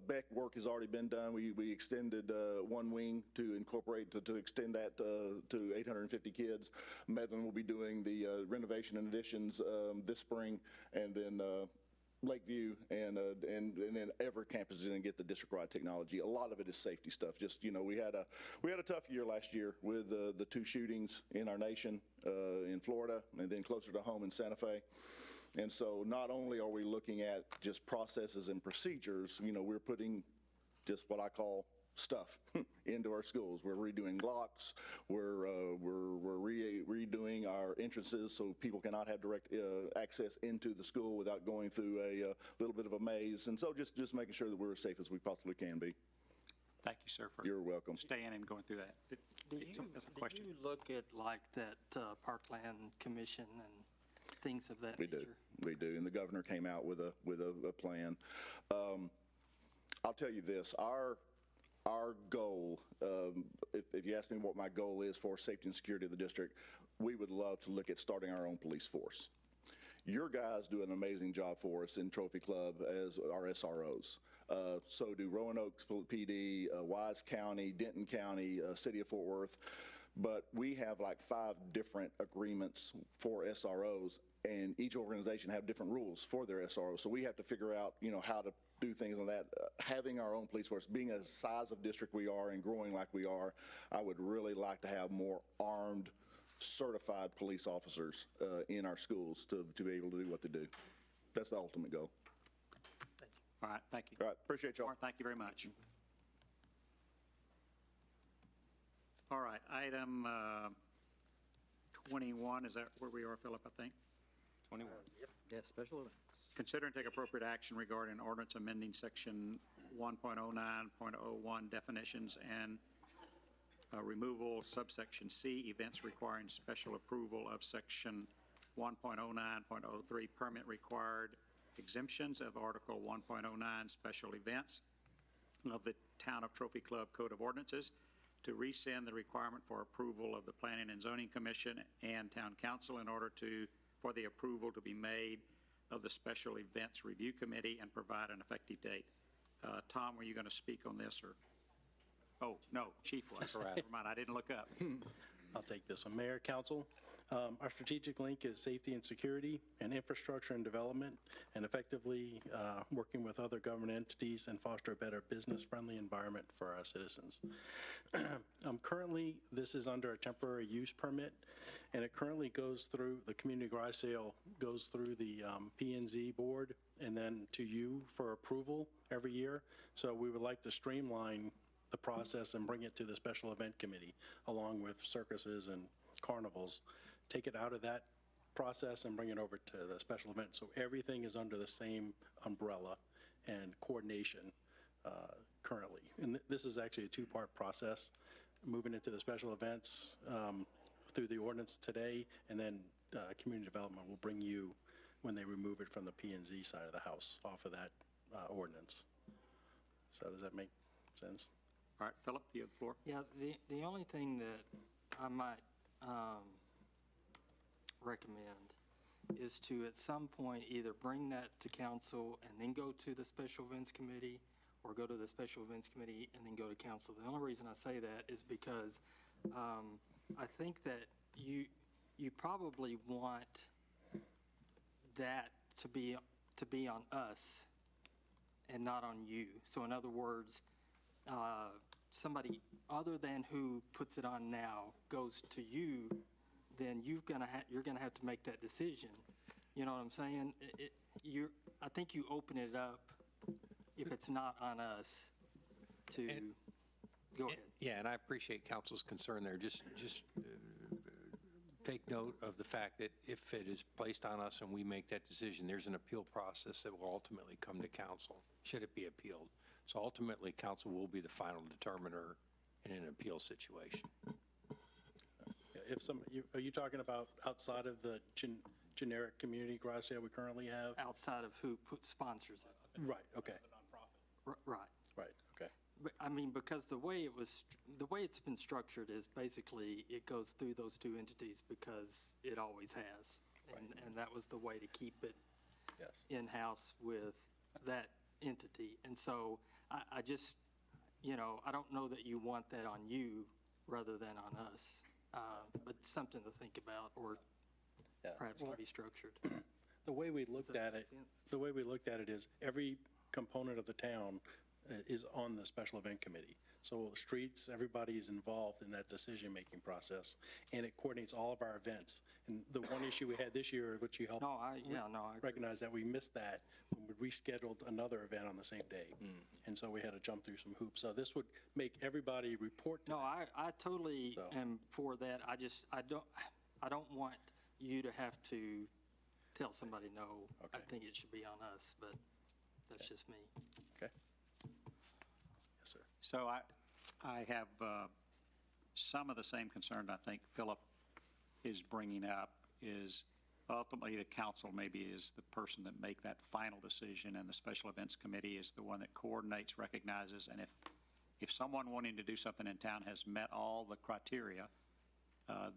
Beck work has already been done. We extended one wing to incorporate, to extend that to 850 kids. Medlin will be doing the renovation and additions this spring, and then Lakeview and then every campus is going to get the district-wide technology. A lot of it is safety stuff. Just, you know, we had a tough year last year with the 2 shootings in our nation in Florida, and then closer to home in Santa Fe. And so not only are we looking at just processes and procedures, you know, we're putting just what I call stuff into our schools. We're redoing locks. We're redoing our entrances so people cannot have direct access into the school without going through a little bit of a maze. And so just making sure that we're as safe as we possibly can be. Thank you, sir, for You're welcome. staying and going through that. That's a question. Do you look at like that Parkland Commission and things of that We nature? do. We do. And the governor came out with a plan. I'll tell you this, our goal, if you ask me what my goal is for safety and security of the district, we would love to look at starting our own police force. Your guys do an amazing job for us in Trophy Club as our SROs. So do Roanoke PD, Wise County, Denton County, City of Fort Worth. But we have like 5 different agreements for SROs, and each organization have different rules for their SROs. So we have to figure out, how to do things on that. Having our own police force, being a size of district we are and growing like we are, I would really like to have more armed, certified police officers in our schools to be able to do what they do. That's the ultimate goal. All right, thank you. All right, appreciate y'all. Mark, thank you very much. All right, item 21, is that where we are, Philip, I think? 21. Yeah, special events. Consider and take appropriate action regarding ordinance amending section 1.09.01 definitions and removal subsection C, events requiring special approval of section 1.09.03 permit required exemptions of Article 1.09 special events of the Town of Trophy Club Code of Ordinances, to rescind the requirement for approval of the Planning and Zoning Commission and Town Council in order for the approval to be made of the Special Events Review Committee and provide an effective date. Tom, were you going to speak on this, or? Oh, no, Chief was. Never mind, I didn't look up. I'll take this one. Mayor, Council, our strategic link is safety and security and infrastructure and development, and effectively working with other government entities and foster a better business-friendly environment for our citizens. Currently, this is under a temporary use permit, and it currently goes through, the community garage sale goes through the P&Z board and then to you for approval every year. So we would like to streamline the process and bring it to the special event committee, along with circuses and carnivals. Take it out of that process and bring it over to the special event. So everything is under the same umbrella and coordination currently. And this is actually a 2-part process, moving into the special events through the ordinance today, and then community development will bring you, when they remove it from the P&Z side of the house, off of that ordinance. So does that make sense? All right, Philip, you have the floor. Yeah, the only thing that I might recommend is to, at some point, either bring that to council and then go to the Special Events Committee, or go to the Special Events Committee and then go to council. The only reason I say that is because I think that you probably want that to be on us and not on you. So in other words, somebody other than who puts it on now goes to you, then you're gonna have to make that decision. You know what I'm saying? I think you open it up if it's not on us to go ahead. Yeah, and I appreciate council's concern there. Just take note of the fact that if it is placed on us and we make that decision, there's an appeal process that will ultimately come to council, should it be appealed. So ultimately, council will be the final determiner in an appeal situation. Are you talking about outside of the generic community garage sale we currently have? Outside of who sponsors it. Right, okay. Right. Right, okay. But, I mean, because the way it's been structured is basically it goes through those 2 entities because it always has. And that was the way to keep it in-house with that entity. And so I just, I don't know that you want that on you rather than on us. But something to think about, or perhaps to be structured. The way we looked at it is every component of the town is on the special event committee. So streets, everybody is involved in that decision-making process, and it coordinates all of our events. And the one issue we had this year, which you helped recognize, that we missed that when we rescheduled another event on the same day. And so we had to jump through some hoops. So this would make everybody report to that. I totally am for that. I don't want you to have to tell somebody no. I think it should be on us, but that's just me. Okay. Yes, sir. So I have some of the same concern I think Philip is bringing up is ultimately the council maybe is the person that make that final decision, and the Special Events Committee is the one that coordinates, recognizes, and if someone wanting to do something in town has met all the criteria,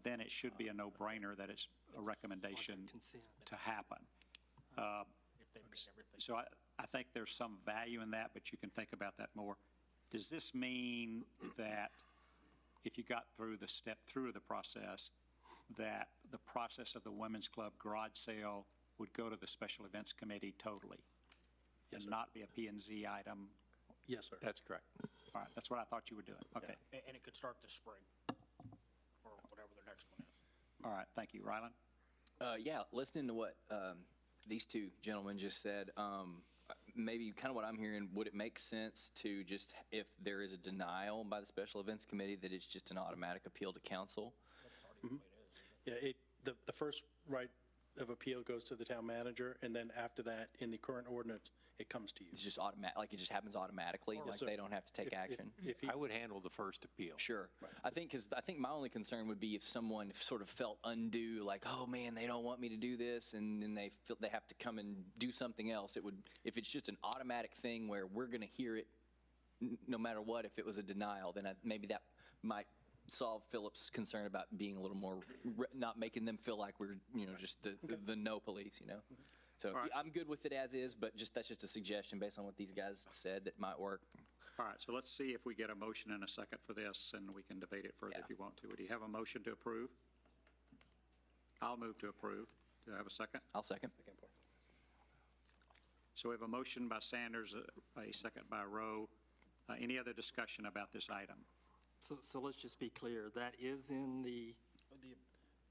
then it should be a no-brainer that it's a recommendation to happen. So I think there's some value in that, but you can think about that more. Does this mean that if you got through the step through the process, that the process of the Women's Club garage sale would go to the Special Events Committee totally? Yes, and sir. not be a P&Z item? Yes, sir. That's correct. All right, that's what I thought you were doing. Okay. And it could start this spring, or whatever the next one is. All right, thank you. Rylan? Yeah, listening to what these two gentlemen just said, maybe kind of what I'm hearing, would it make sense to just, if there is a denial by the Special Events Committee, that it's just an automatic appeal to council? Yeah, the first right of appeal goes to the town manager, and then after that, in the current ordinance, it comes to you. It's just automatic, like it just happens automatically, Yes, like sir. they don't have to take action? I would handle the first appeal. Sure. I think my only concern would be if someone sort of felt undue, like, oh man, they don't want me to do this, and then they feel they have to come and do something else. It would, if it's just an automatic thing where we're going to hear it no matter what, if it was a denial, then maybe that might solve Philip's concern about being a little more, not making them feel like we're, just the no police, So right. I'm good with it as is, but that's just a suggestion based on what these guys said that might work. All right, so let's see if we get a motion and a second for this, and we can debate it further if you want to. Do you have a motion to approve? I'll move to approve. Do I have a second? I'll second. So we have a motion by Sanders, a second by Rowe. Any other discussion about this item? So let's just be clear, that is in the,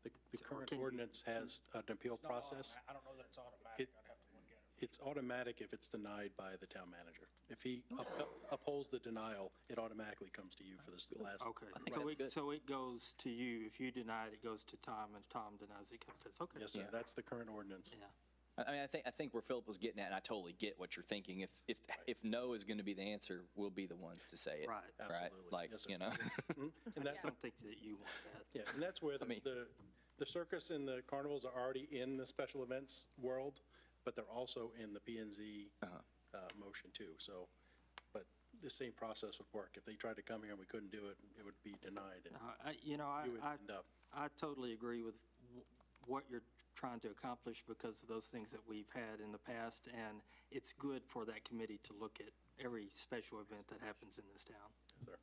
The current ordinance has an appeal process. I don't know that it's automatic. I'd have to look at it. It's automatic if it's denied by the town manager. If he upholds the denial, it automatically comes to you for this last. okay. So it goes to you. If you deny it, it goes to Tom, and if Tom denies it, it comes to us. Okay. Yes, sir. Yeah. That's the current ordinance. Yeah. I mean, I think where Philip was getting at, and I totally get what you're thinking. If no is going to be the answer, we'll be the ones to say it. Right. Right. Absolutely. Like, Yes, sir. And that's I don't think that you want that. Yeah, and that's where the circus and the carnivals are already in the special events world, but they're also in the P and Z motion too. So, but the same process would work. If they tried to come here and we couldn't do it, it would be denied. And you would end up. I totally agree with what you're trying to accomplish because of those things that we've had in the past, and it's good for that committee to look at every special event that happens in this town. Yes, sir.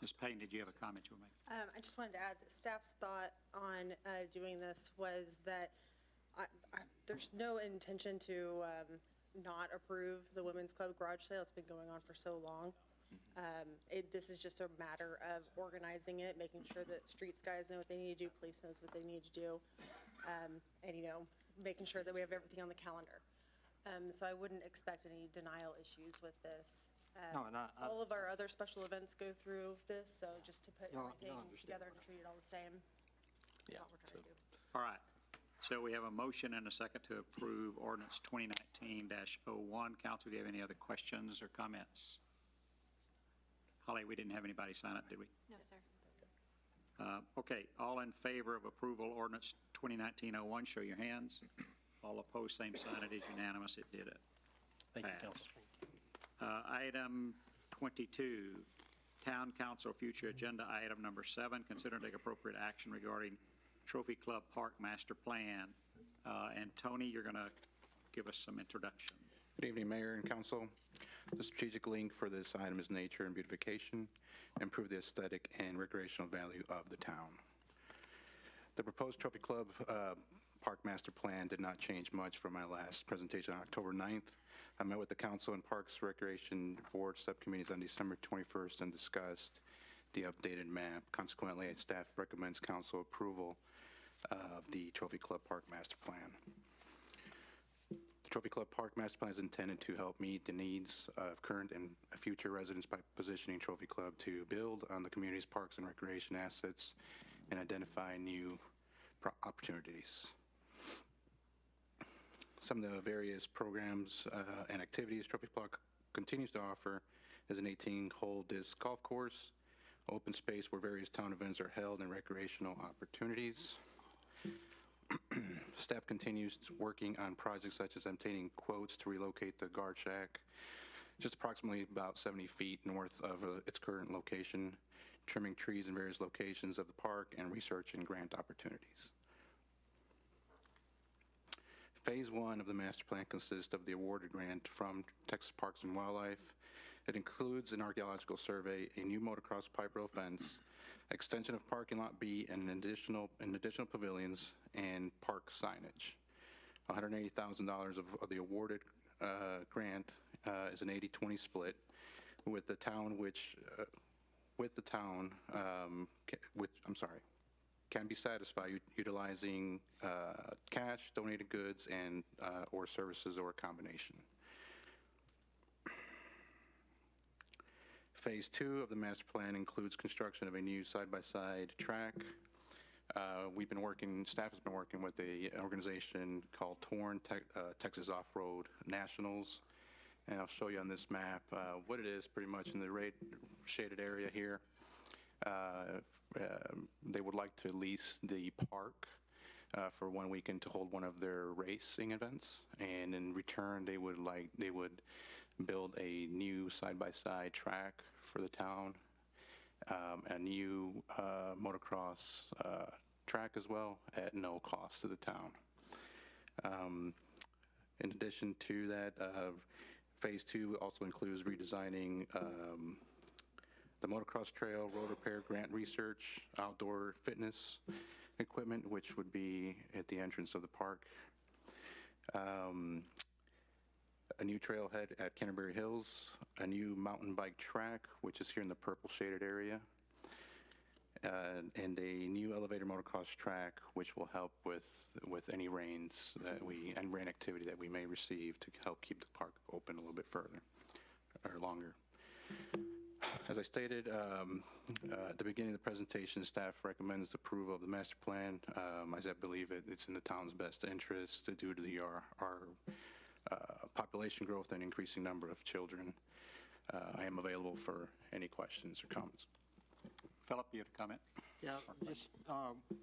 Ms. Payne, did you have a comment you want to make? I just wanted to add that staff's thought on doing this was that there's no intention to not approve the Women's Club garage sale. It's been going on for so long. This is just a matter of organizing it, making sure that streets guys know what they need to do, police knows what they need to do, and, making sure that we have everything on the calendar. So I wouldn't expect any denial issues with this. No, and All of our other special events go through this, so just to put No, everything understand. together and treat it all the same. Yeah. That's all we're trying to do. All right. So we have a motion and a second to approve ordinance 2019-01. Council, do you have any other questions or comments? Holly, we didn't have anybody sign up, did we? No, sir. Okay, all in favor of approval ordinance 2019-01, show your hands. All opposed, same sign. It is unanimous. It did it. Thank you, Passed. Council. Item 22, Town Council Future Agenda Item Number 7, consider and take appropriate action regarding Trophy Club Park Master Plan. And Tony, you're going to give us some introduction. Good evening, Mayor and Council. The strategic link for this item is nature and beautification, improve the aesthetic and recreational value of the town. The proposed Trophy Club Park Master Plan did not change much from my last presentation on October 9th. I met with the Council and Parks Recreation Board subcommittees on December 21st and discussed the updated map. Consequently, staff recommends council approval of the Trophy Club Park Master Plan. The Trophy Club Park Master Plan is intended to help meet the needs of current and future residents by positioning Trophy Club to build on the community's parks and recreation assets and identify new opportunities. Some of the various programs and activities Trophy Club continues to offer is an 18-hole disc golf course, open space where various town events are held, and recreational opportunities. Staff continues working on projects such as obtaining quotes to relocate the guard shack just approximately about 70 feet north of its current location, trimming trees in various locations of the park, and researching grant opportunities. Phase 1 of the master plan consists of the awarded grant from Texas Parks and Wildlife. It includes an archaeological survey, a new motocross pipe rail fence, extension of parking lot B, and additional pavilions and park signage. $180,000 of the awarded grant is an 80-20 split with the town, can be satisfied utilizing cash, donated goods, and or services, or a combination. Phase 2 of the master plan includes construction of a new side-by-side track. Staff has been working with an organization called TORN, Texas Off-Road Nationals. And I'll show you on this map what it is pretty much in the red shaded area here. They would like to lease the park for one weekend to hold one of their racing events. And in return, they would build a new side-by-side track for the town, a new motocross track as well at no cost to the town. In addition to that, Phase 2 also includes redesigning the motocross trail, road repair, grant research, outdoor fitness equipment, which would be at the entrance of the park. A new trailhead at Canterbury Hills, a new mountain bike track, which is here in the purple shaded area, and a new elevator motocross track, which will help with any rains and rain activity that we may receive to help keep the park open a little bit further or longer. As I stated at the beginning of the presentation, staff recommends approval of the master plan, as I believe it's in the town's best interest due to our population growth and increasing number of children. I am available for any questions or comments. Philip, you have a comment? Yeah, just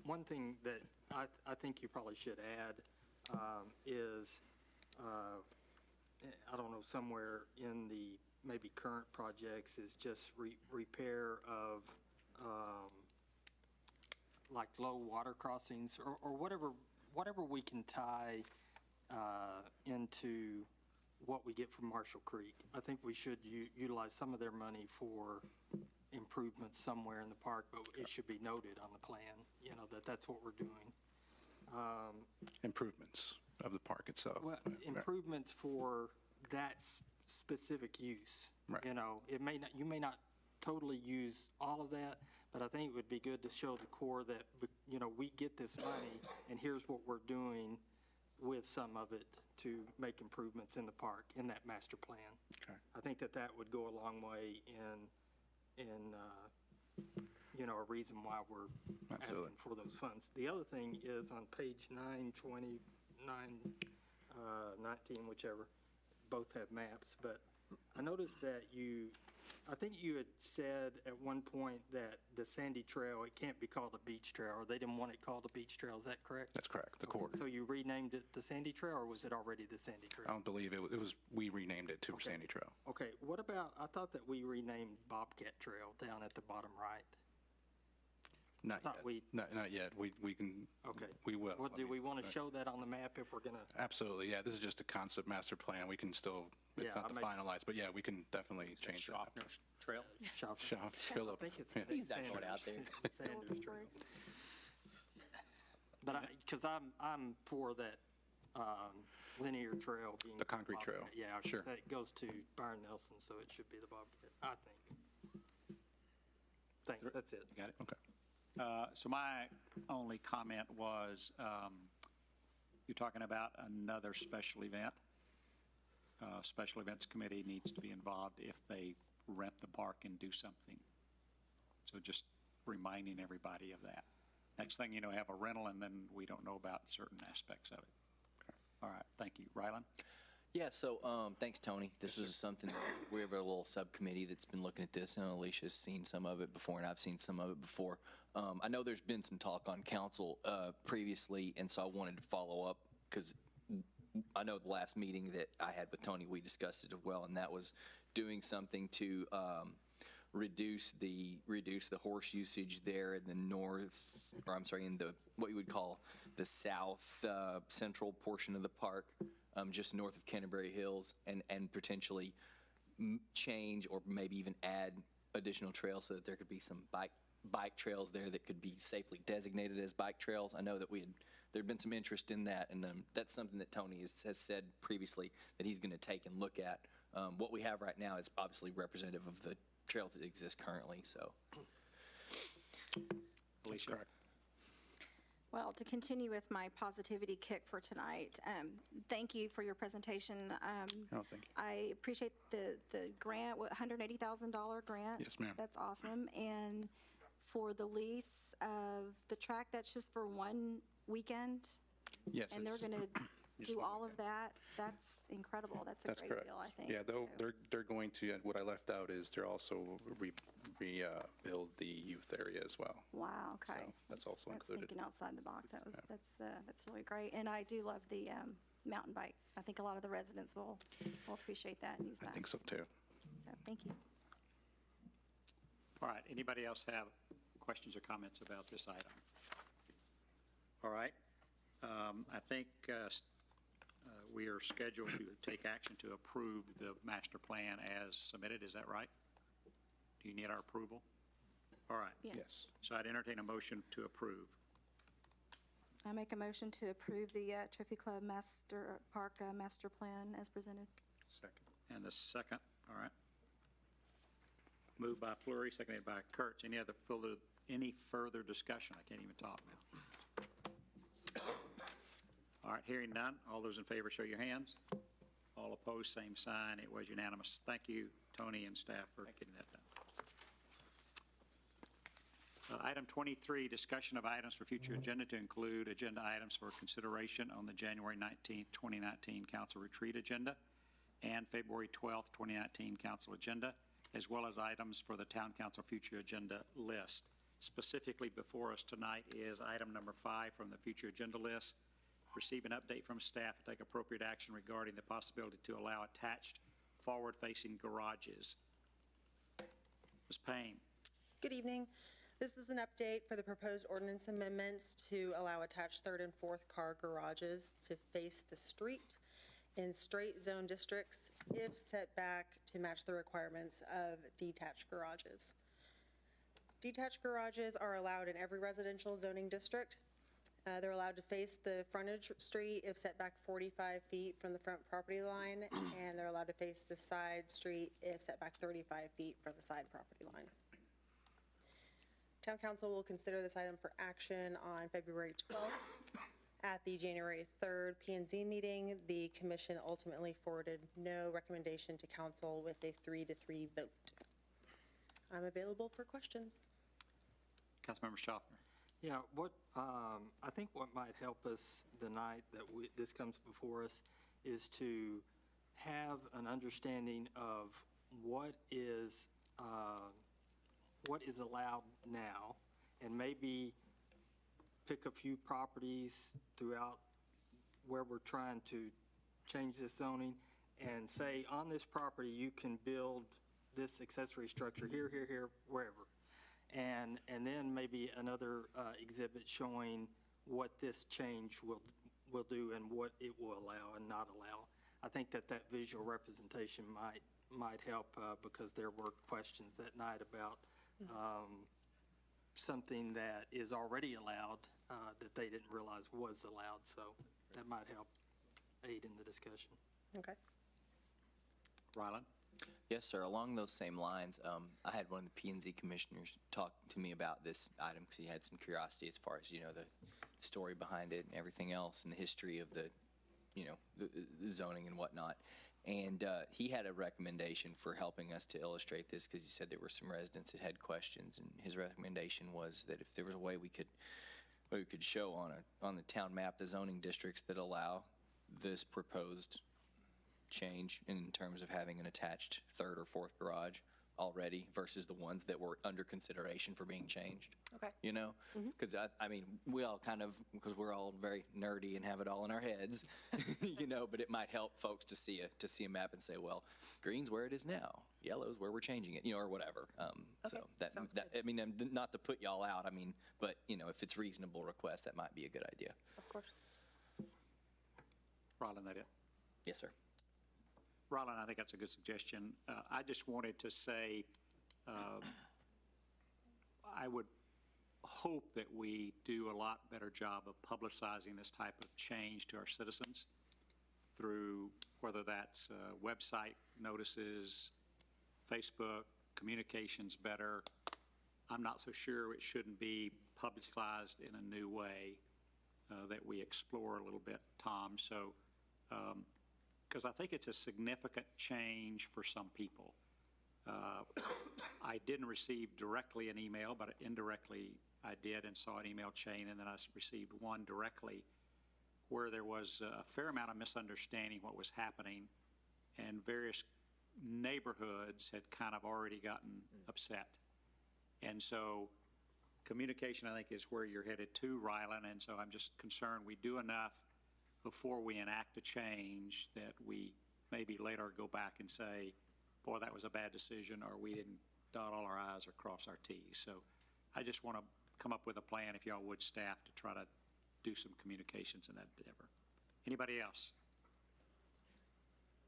one thing that I think you probably should add is, I don't know, somewhere in the maybe current projects is just repair of like low water crossings or whatever we can tie into what we get from Marshall Creek. I think we should utilize some of their money for improvements somewhere in the park, but it should be noted on the plan, that's what we're doing. Improvements of the park itself. Well, improvements for that specific use. Right. You may not totally use all of that, but I think it would be good to show the core that, we get this money and here's what we're doing with some of it to make improvements in the park, in that master plan. Okay. I think that would go a long way in a reason why we're Absolutely. asking for those funds. The other thing is on page 9, 20, 9, 19, whichever, both have maps, but I noticed that I think you had said at one point that the Sandy Trail, it can't be called a beach trail, or they didn't want it called a beach trail, is that correct? That's correct, the core. So you renamed it the Sandy Trail, or was it already the Sandy Trail? I don't believe it was, we renamed it to Sandy Trail. Okay, what about, I thought that we renamed Bobcat Trail down at the bottom right. Not yet. Not yet. We can. Okay. We will. Well, do we want to show that on the map if we're going to? Absolutely. Yeah. This is just a concept master plan. We can still. It's not finalized, but yeah, we can definitely change that. Schaffner's Trail? Philip. I think it's Yeah. He's not going out there. Sanders Trail. But because I'm for that linear trail being. The concrete Bobcat. trail. Yeah. Sure. That goes to Byron Nelson, so it should be the Bobcat, I think. Thanks. That's it. You got it? Okay. So my only comment was, you're talking about another special event. Special Events Committee needs to be involved if they rent the park and do something. So just reminding everybody of that. Next thing you know, have a rental, and then we don't know about certain aspects of it. All right, thank you. Rylan? Yeah, so thanks, Tony. This is something, we have a little subcommittee that's been looking at this, and Alicia's seen some of it before, and I've seen some of it before. I know there's been some talk on council previously, and so I wanted to follow up, because I know the last meeting that I had with Tony, we discussed it as well, and that was doing something to reduce the horse usage there in the north, or I'm sorry, in the, what you would call the south central portion of the park, just north of Canterbury Hills, and potentially change or maybe even add additional trails so that there could be some bike trails there that could be safely designated as bike trails. I know that there'd been some interest in that, and that's something that Tony has said previously that he's going to take and look at. What we have right now is obviously representative of the trails that exist currently, so. Alicia? Well, to continue with my positivity kick for tonight, thank you for your presentation. Oh, thank you. I appreciate the grant, $180,000 grant. Yes, ma'am. That's awesome. And for the lease of the track, that's just for one weekend? Yes. And they're it's- going to do all of that? That's incredible. That's a That's great correct. deal, I think. Yeah, So- they're going to, what I left out is they're also rebuild the youth area as well. Wow, okay. So that's also That's included. thinking outside the box. That's really great. And I do love the mountain bike. I think a lot of the residents will appreciate that and use that. I think so too. So, thank you. All right, anybody else have questions or comments about this item? All right, I think we are scheduled to take action to approve the master plan as submitted, is that right? Do you need our approval? All right. Yeah. Yes. So I'd entertain a motion to approve. I make a motion to approve the Trophy Club Park Master Plan as presented. Second. And the second, all right. Moved by Fleury, seconded by Kurtz. Any further discussion? I can't even talk now. All right, hearing none. All those in favor, show your hands. All opposed, same sign. It was unanimous. Thank you, Tony and staff, for getting that done. Item 23, discussion of items for future agenda to include agenda items for consideration on the January 19th, 2019 council retreat agenda and February 12th, 2019 council agenda, as well as items for the town council future agenda list. Specifically before us tonight is item number 5 from the future agenda list. Receive an update from staff to take appropriate action regarding the possibility to allow attached forward-facing garages. Ms. Payne. Good evening. This is an update for the proposed ordinance amendments to allow attached third and fourth car garages to face the street in straight zone districts if set back to match the requirements of detached garages. Detached garages are allowed in every residential zoning district. They're allowed to face the frontage street if set back 45 feet from the front property line, and they're allowed to face the side street if set back 35 feet from the side property line. Town Council will consider this item for action on February 12th. At the January 3rd P&Z meeting, the commission ultimately forwarded no recommendation to council with a 3-3 vote. I'm available for questions. Councilmember Schaffner. Yeah, I think what might help us the night that this comes before us is to have an understanding of what is allowed now, and maybe pick a few properties throughout where we're trying to change this zoning and say, on this property, you can build this accessory structure here, wherever. And then maybe another exhibit showing what this change will do and what it will allow and not allow. I think that visual representation might help because there were questions that night about something that is already allowed that they didn't realize was allowed. So that might help aid in the discussion. Okay. Ryland? Yes, sir. Along those same lines, I had one of the P&Z commissioners talk to me about this item because he had some curiosity as far as, the story behind it and everything else and the history of the zoning and whatnot. And he had a recommendation for helping us to illustrate this because he said there were some residents that had questions, and his recommendation was that if there was a way we could show on the town map the zoning districts that allow this proposed change in terms of having an attached third or fourth garage already versus the ones that were under consideration for being changed. Okay. You know, because I mean, we all kind of, because we're all very nerdy and have it all in our heads, you know, but it might help folks to see a map and say, well, green's where it is now, yellow's where we're changing it, you know, or whatever. So that, I mean, not to put y'all out, I mean, but, you know, if it's reasonable request, that might be a good idea. Of course. Rylan, that it? Yes, sir. Rylan, I think that's a good suggestion. I just wanted to say, I would hope that we do a lot better job of publicizing this type of change to our citizens through whether that's website notices, Facebook, communications better. I'm not so sure it shouldn't be publicized in a new way that we explore a little bit, Tom. So, because I think it's a significant change for some people. I didn't receive directly an email, but indirectly I did and saw an email chain, and then I received one directly where there was a fair amount of misunderstanding what was happening, and various neighborhoods had kind of already gotten upset. And so communication, I think, is where you're headed to, Rylan, and so I'm just concerned we do enough before we enact a change that we maybe later go back and say, boy, that was a bad decision, or we didn't dot all our I's or cross our T's. So I just want to come up with a plan, if y'all would, staff, to try to do some communications in that endeavor. Anybody else?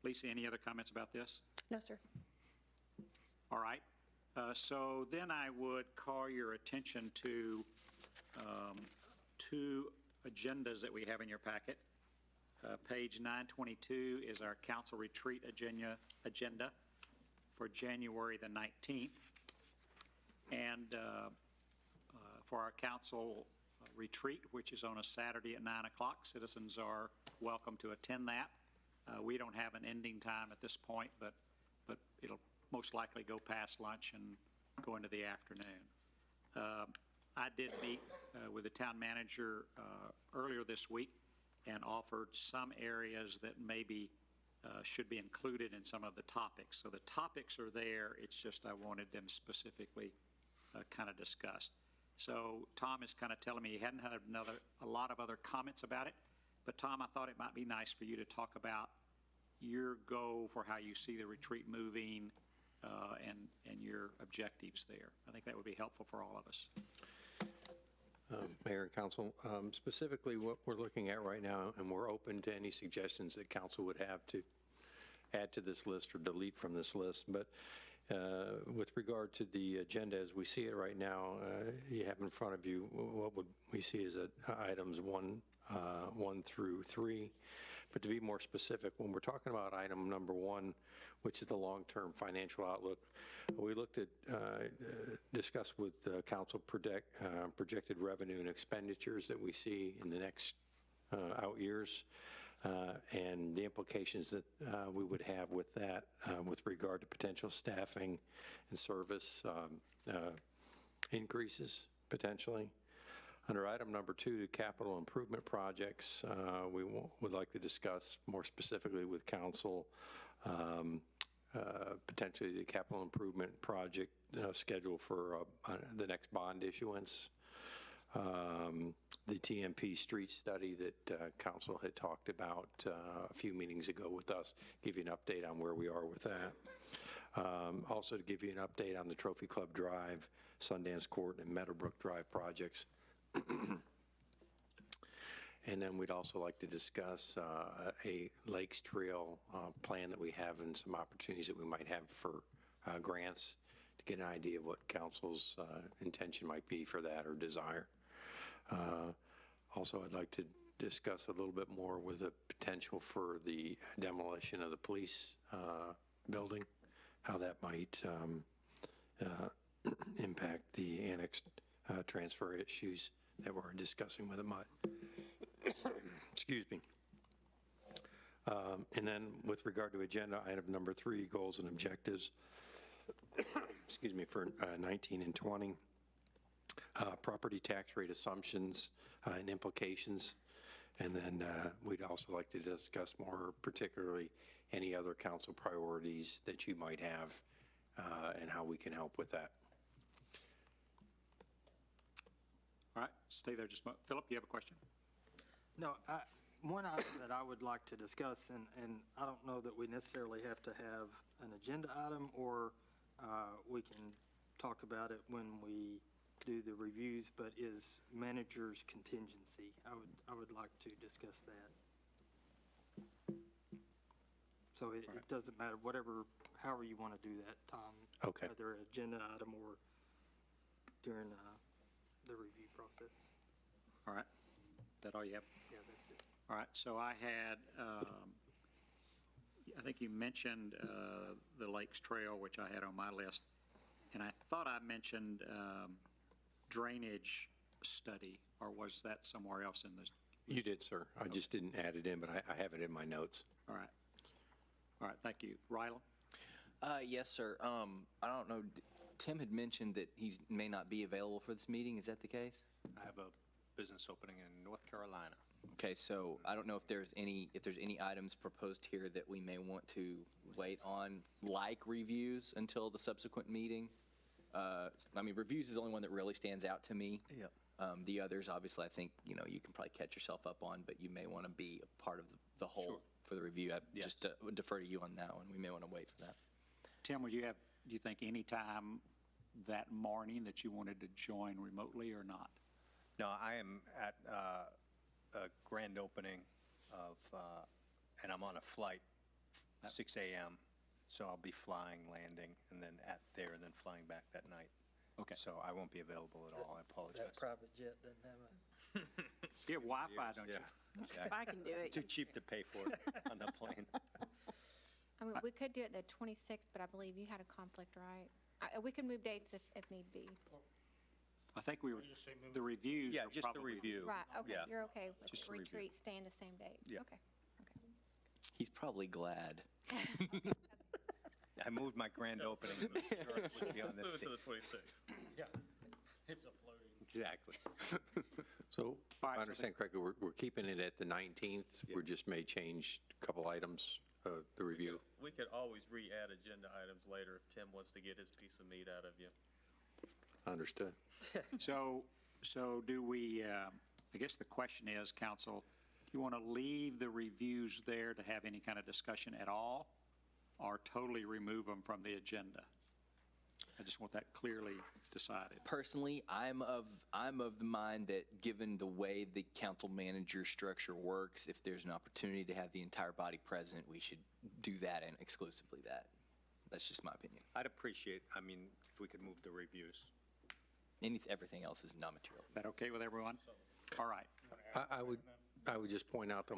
Lisa, any other comments about this? No, sir. All right. So then I would call your attention to two agendas that we have in your packet. Page 922 is our council retreat agenda for January the 19th. And for our council retreat, which is on a Saturday at 9 o'clock, citizens are welcome to attend that. We don't have an ending time at this point, but it'll most likely go past lunch and go into the afternoon. I did meet with the town manager earlier this week and offered some areas that maybe should be included in some of the topics. So the topics are there, it's just I wanted them specifically kind of discussed. So Tom is kind of telling me he hadn't had a lot of other comments about it, but Tom, I thought it might be nice for you to talk about your goal for how you see the retreat moving and your objectives there. I think that would be helpful for all of us. Mayor and council, specifically what we're looking at right now, and we're open to any suggestions that council would have to add to this list or delete from this list, but with regard to the agenda as we see it right now, you have in front of you what would we see as items 1 through 3. But to be more specific, when we're talking about item number 1, which is the long-term financial outlook, we looked at, discussed with council projected revenue and expenditures that we see in the next out years, and the implications that we would have with that with regard to potential staffing and service increases potentially. Under item number 2, the capital improvement projects, we would like to discuss more specifically with council potentially the capital improvement project schedule for the next bond issuance. The TMP street study that council had talked about a few meetings ago with us, give you an update on where we are with that. Also to give you an update on the Trophy Club Drive, Sundance Court, and Meadowbrook Drive projects. And then we'd also like to discuss a Lakes Trail plan that we have and some opportunities that we might have for grants to get an idea of what council's intention might be for that or desire. Also, I'd like to discuss a little bit more with the potential for the demolition of the police building, how that might impact the annexed transfer issues that we're discussing with the MUD. Excuse me. And then with regard to agenda item number 3, goals and objectives, excuse me, for 19 and 20, property tax rate assumptions and implications And then we'd also like to discuss more particularly any other council priorities that you might have and how we can help with that. All right, stay there just a moment. Philip, you have a question? No, one item that I would like to discuss, and I don't know that we necessarily have to have an agenda item, or we can talk about it when we do the reviews, but is manager's contingency. I would like to discuss that. So it doesn't matter, however you want to do that, Tom. Okay. Either an agenda item or during the review process. All right. That all you have? Yeah, that's it. All right, so I had, I think you mentioned the Lakes Trail, which I had on my list, and I thought I mentioned drainage study, or was that somewhere else in this? You did, sir. I just didn't add it in, but I have it in my notes. All right. All right, thank you. Rylan? Yes, sir. I don't know, Tim had mentioned that he may not be available for this meeting. Is that the case? I have a business opening in North Carolina. Okay, so I don't know if there's any items proposed here that we may want to wait on, like reviews until the subsequent meeting. I mean, reviews is the only one that really stands out to me. Yeah. The others, obviously, I think, you can probably catch yourself up on, but you may want to be a part of the whole for the review. I just would defer to you on that one. We may want to wait for that. Tim, do you think any time that morning that you wanted to join remotely or not? No, I am at a grand opening of, and I'm on a flight, 6 a.m., so I'll be flying, landing, and then there, and then flying back that night. Okay. So I won't be available at all. I apologize. That private jet doesn't have a... You have Wi-Fi, don't you? Yeah. If I can do it. Too cheap to pay for it on the plane. I mean, we could do it the 26th, but I believe you had a conflict, right? We can move dates if need be. I think the reviews Yeah, are just the probably- review. Right, okay, Yeah. you're okay with Just the the review. retreat staying the same date? Yeah. Okay. He's probably glad. I moved my grand opening. to ensure it would be on this date. 26th. Yeah. It's a floating. Exactly. So, if I understand correctly, we're keeping it at the 19th. We just may change a couple items, the review. We could always re-add agenda items later if Tim wants to get his piece of meat out of you. Understood. So do we, I guess the question is, council, you want to leave the reviews there to have any kind of discussion at all, or totally remove them from the agenda? I just want that clearly decided. Personally, I'm of the mind that given the way the council manager structure works, if there's an opportunity to have the entire body present, we should do that and exclusively that. That's just my opinion. I'd appreciate, if we could move the reviews. Everything else is non-material. Is that okay with everyone? All right. I would just point out that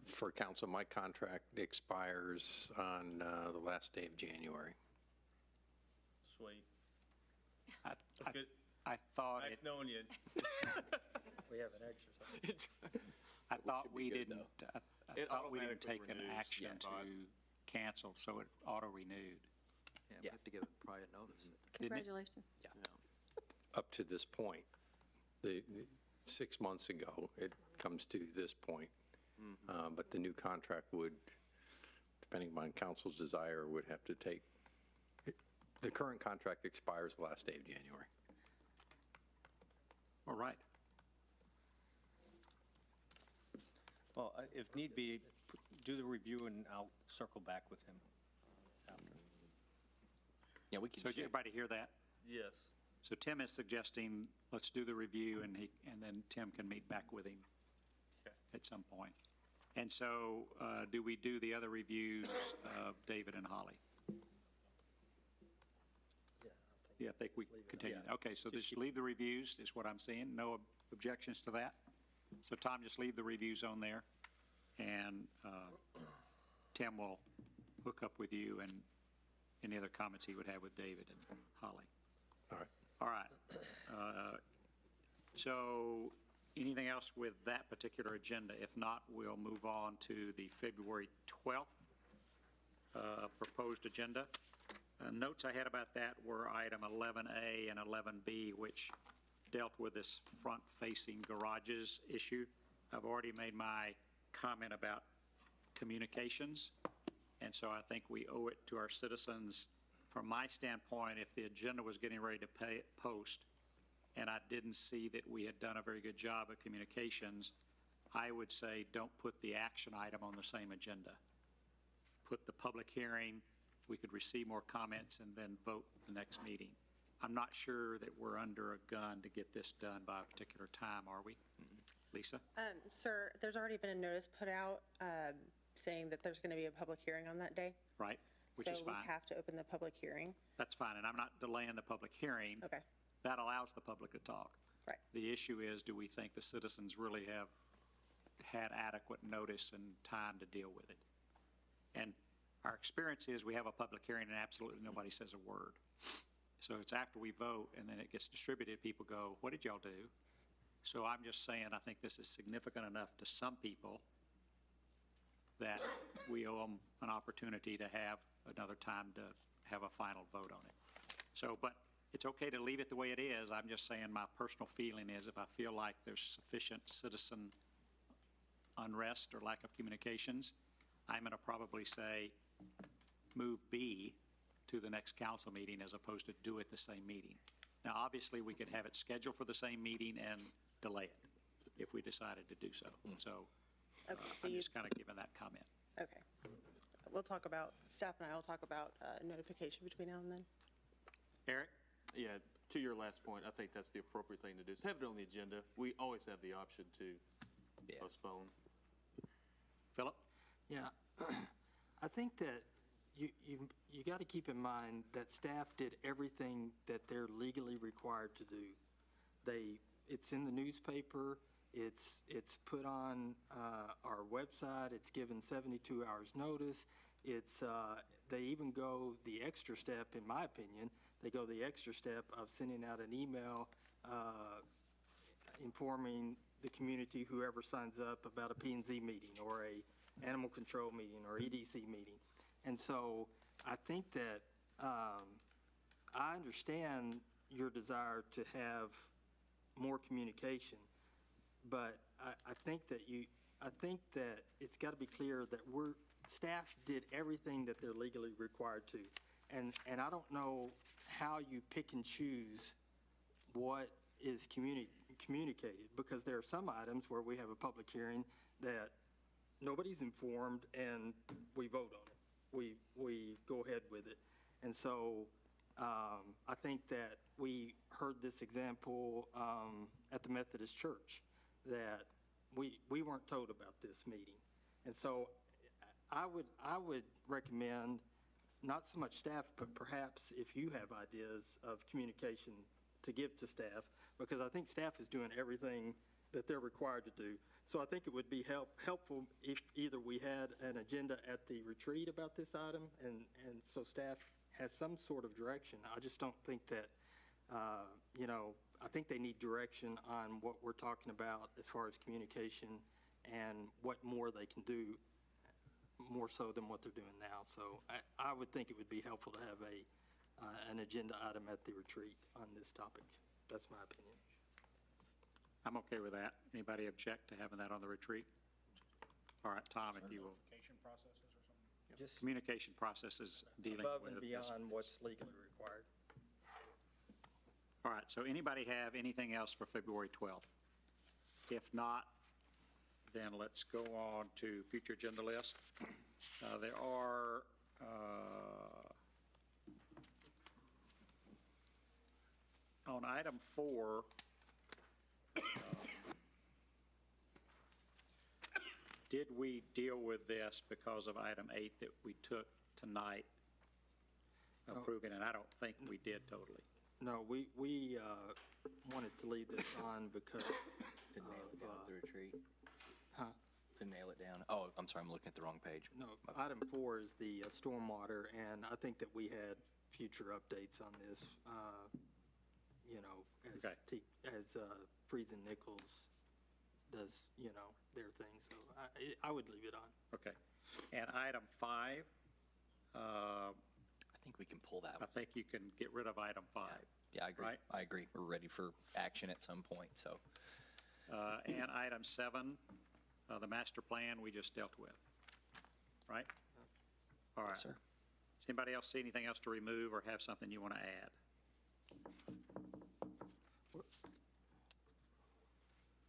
for council, my contract expires on the last day of January. Sweet. I thought Nice knowing you. We have an exercise. I thought we didn't, It I thought we didn't automatically take an renews, action yeah. to cancel, so it auto-renewed. Yeah, we have to give it prior notice. Didn't it? Congratulations. Up to this point, the 6 months ago, it comes to this point. But the new contract would, depending on council's desire, would have to take, the current contract expires the last day of January. All right. Well, if need be, do the review and I'll circle back with him after. Yeah, we can. So did everybody hear that? Yes. So Tim is suggesting, let's do the review, and then Tim can meet back with him at some point. And so do we do the other reviews of David and Holly? Yeah, I think we continue. Okay, so just leave the reviews, is what I'm saying. No objections to that? So Tom, just leave the reviews on there, and Tim will hook up with you and any other comments he would have with David and Holly. All right. All right. So anything else with that particular agenda? If not, we'll move on to the February 12th proposed agenda. Notes I had about that were item 11A and 11B, which dealt with this front-facing garages issue. I've already made my comment about communications, and so I think we owe it to our citizens. From my standpoint, if the agenda was getting ready to post, and I didn't see that we had done a very good job of communications, I would say don't put the action item on the same agenda. Put the public hearing, we could receive more comments, and then vote the next meeting. I'm not sure that we're under a gun to get this done by a particular time, are we? Lisa? Sir, there's already been a notice put out saying that there's going to be a public hearing on that day. Right, which is So fine. we have to open the public hearing. That's fine, and I'm not delaying the public hearing. Okay. That allows the public to talk. Right. The issue is, do we think the citizens really have had adequate notice and time to deal with it? And our experience is we have a public hearing and absolutely nobody says a word. So it's after we vote and then it gets distributed, people go, what did y'all do? So I'm just saying, I think this is significant enough to some people that we owe them an opportunity to have another time to have a final vote on it. So, but it's okay to leave it the way it is. I'm just saying my personal feeling is if I feel like there's sufficient citizen unrest or lack of communications, I'm going to probably say move B to the next council meeting as opposed to do it the same meeting. Now, obviously, we could have it scheduled for the same meeting and delay it if we decided to do so. So Okay, so I'm you, just kind of giving that comment. okay. We'll talk about, staff and I will talk about notification between now and then. Eric? Yeah, to your last point, I think that's the appropriate thing to do, is have it on the agenda. We always have the option to postpone. Philip? Yeah, I think that you got to keep in mind that staff did everything that they're legally required to do. It's in the newspaper, it's put on our website, it's given 72 hours notice, they even go the extra step, in my opinion, they go the extra step of sending out an email informing the community, whoever signs up, about a P&Z meeting or a animal control meeting or EDC meeting. And so I think that I understand your desire to have more communication, but I think that it's got to be clear that staff did everything that they're legally required to. And I don't know how you pick and choose what is communicated, because there are some items where we have a public hearing that nobody's informed and we vote on it. We go ahead with it. And so I think that we heard this example at the Methodist Church, that we weren't told about this meeting. And so I would recommend not so much staff, but perhaps if you have ideas of communication to give to staff, because I think staff is doing everything that they're required to do. So I think it would be helpful if either we had an agenda at the retreat about this item, and so staff has some sort of direction. I just don't think that, I think they need direction on what we're talking about as far as communication and what more they can do, more so than what they're doing now. So I would think it would be helpful to have an agenda item at the retreat on this topic. That's my opinion. I'm okay with that. Anybody object to having that on the retreat? All right, Tom, if you will. Notification processes or something? Just Communication processes dealing with above and this. beyond what's legally required. All right, so anybody have anything else for February 12th? If not, then let's go on to future agenda list. There are, on item 4, did we deal with this because of item 8 that we took tonight approving? And I don't think we did totally. No, we wanted to leave this on because To nail it down at the retreat. Huh? To nail it down. Oh, I'm sorry, I'm looking at the wrong page. No, item 4 is the stormwater, and I think that we had future updates on this, as Okay. as Friesen Nichols does, their thing. So I would leave it on. Okay. And item 5, I think we can pull that I one. think you can get rid of item 5. Yeah, I agree. Right? I agree. We're ready for action at some point, so. And item 7, the master plan we just dealt with, right? All right. Yes, sir. Does anybody else see anything else to remove or have something you want to add?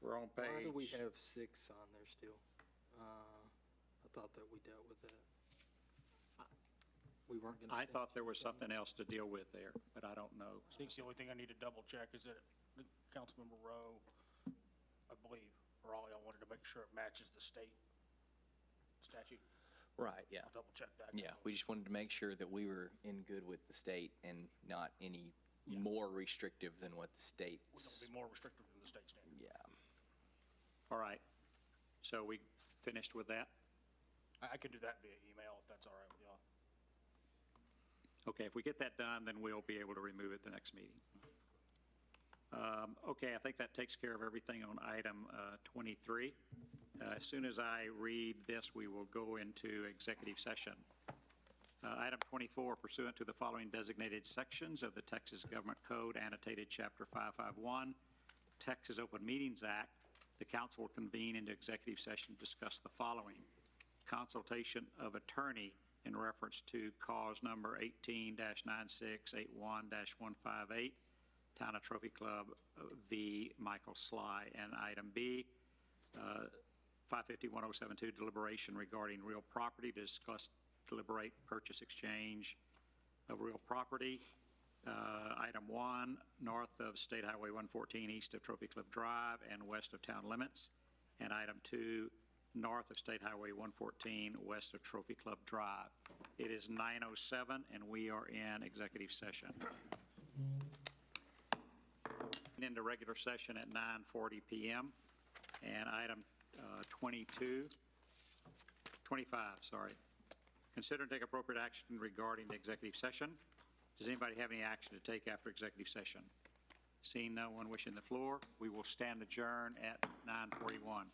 We're on page. Why do we have 6 on there still? I thought that we dealt with that. We weren't going to. I thought there was something else to deal with there, but I don't know. I think the only thing I need to double check is that Councilmember Rowe, I believe, or all y'all wanted to make sure it matches the state statute. Right, yeah. I'll double check that. Yeah, we just wanted to make sure that we were in good with the state and not any more restrictive than what the We don't state's. be more restrictive than the state standard. Yeah. All right. So we finished with that? I could do that via email if that's all right with y'all. Okay, if we get that done, then we'll be able to remove it the next meeting. Okay, I think that takes care of everything on item 23. As soon as I read this, we will go into executive session. Item 24, pursuant to the following designated sections of the Texas Government Code, annotated Chapter 551, Texas Open Meetings Act, the council will convene into executive session to discuss the following: consultation of attorney in reference to cause number 18-9681-158, Town of Trophy Club v. Michael Sly. And item B, 550-1072, deliberation regarding real property, to discuss, deliberate, purchase, exchange of real property. Item 1, north of State Highway 114, east of Trophy Club Drive and west of town limits. And item 2, north of State Highway 114, west of Trophy Club Drive. It is 9:07, and we are in executive session. Into regular session at 9:40 p.m. And item 25, consider and take appropriate action regarding the executive session. Does anybody have any action to take after executive session? Seeing no one wishing the floor, we will stand adjourned at 9:41.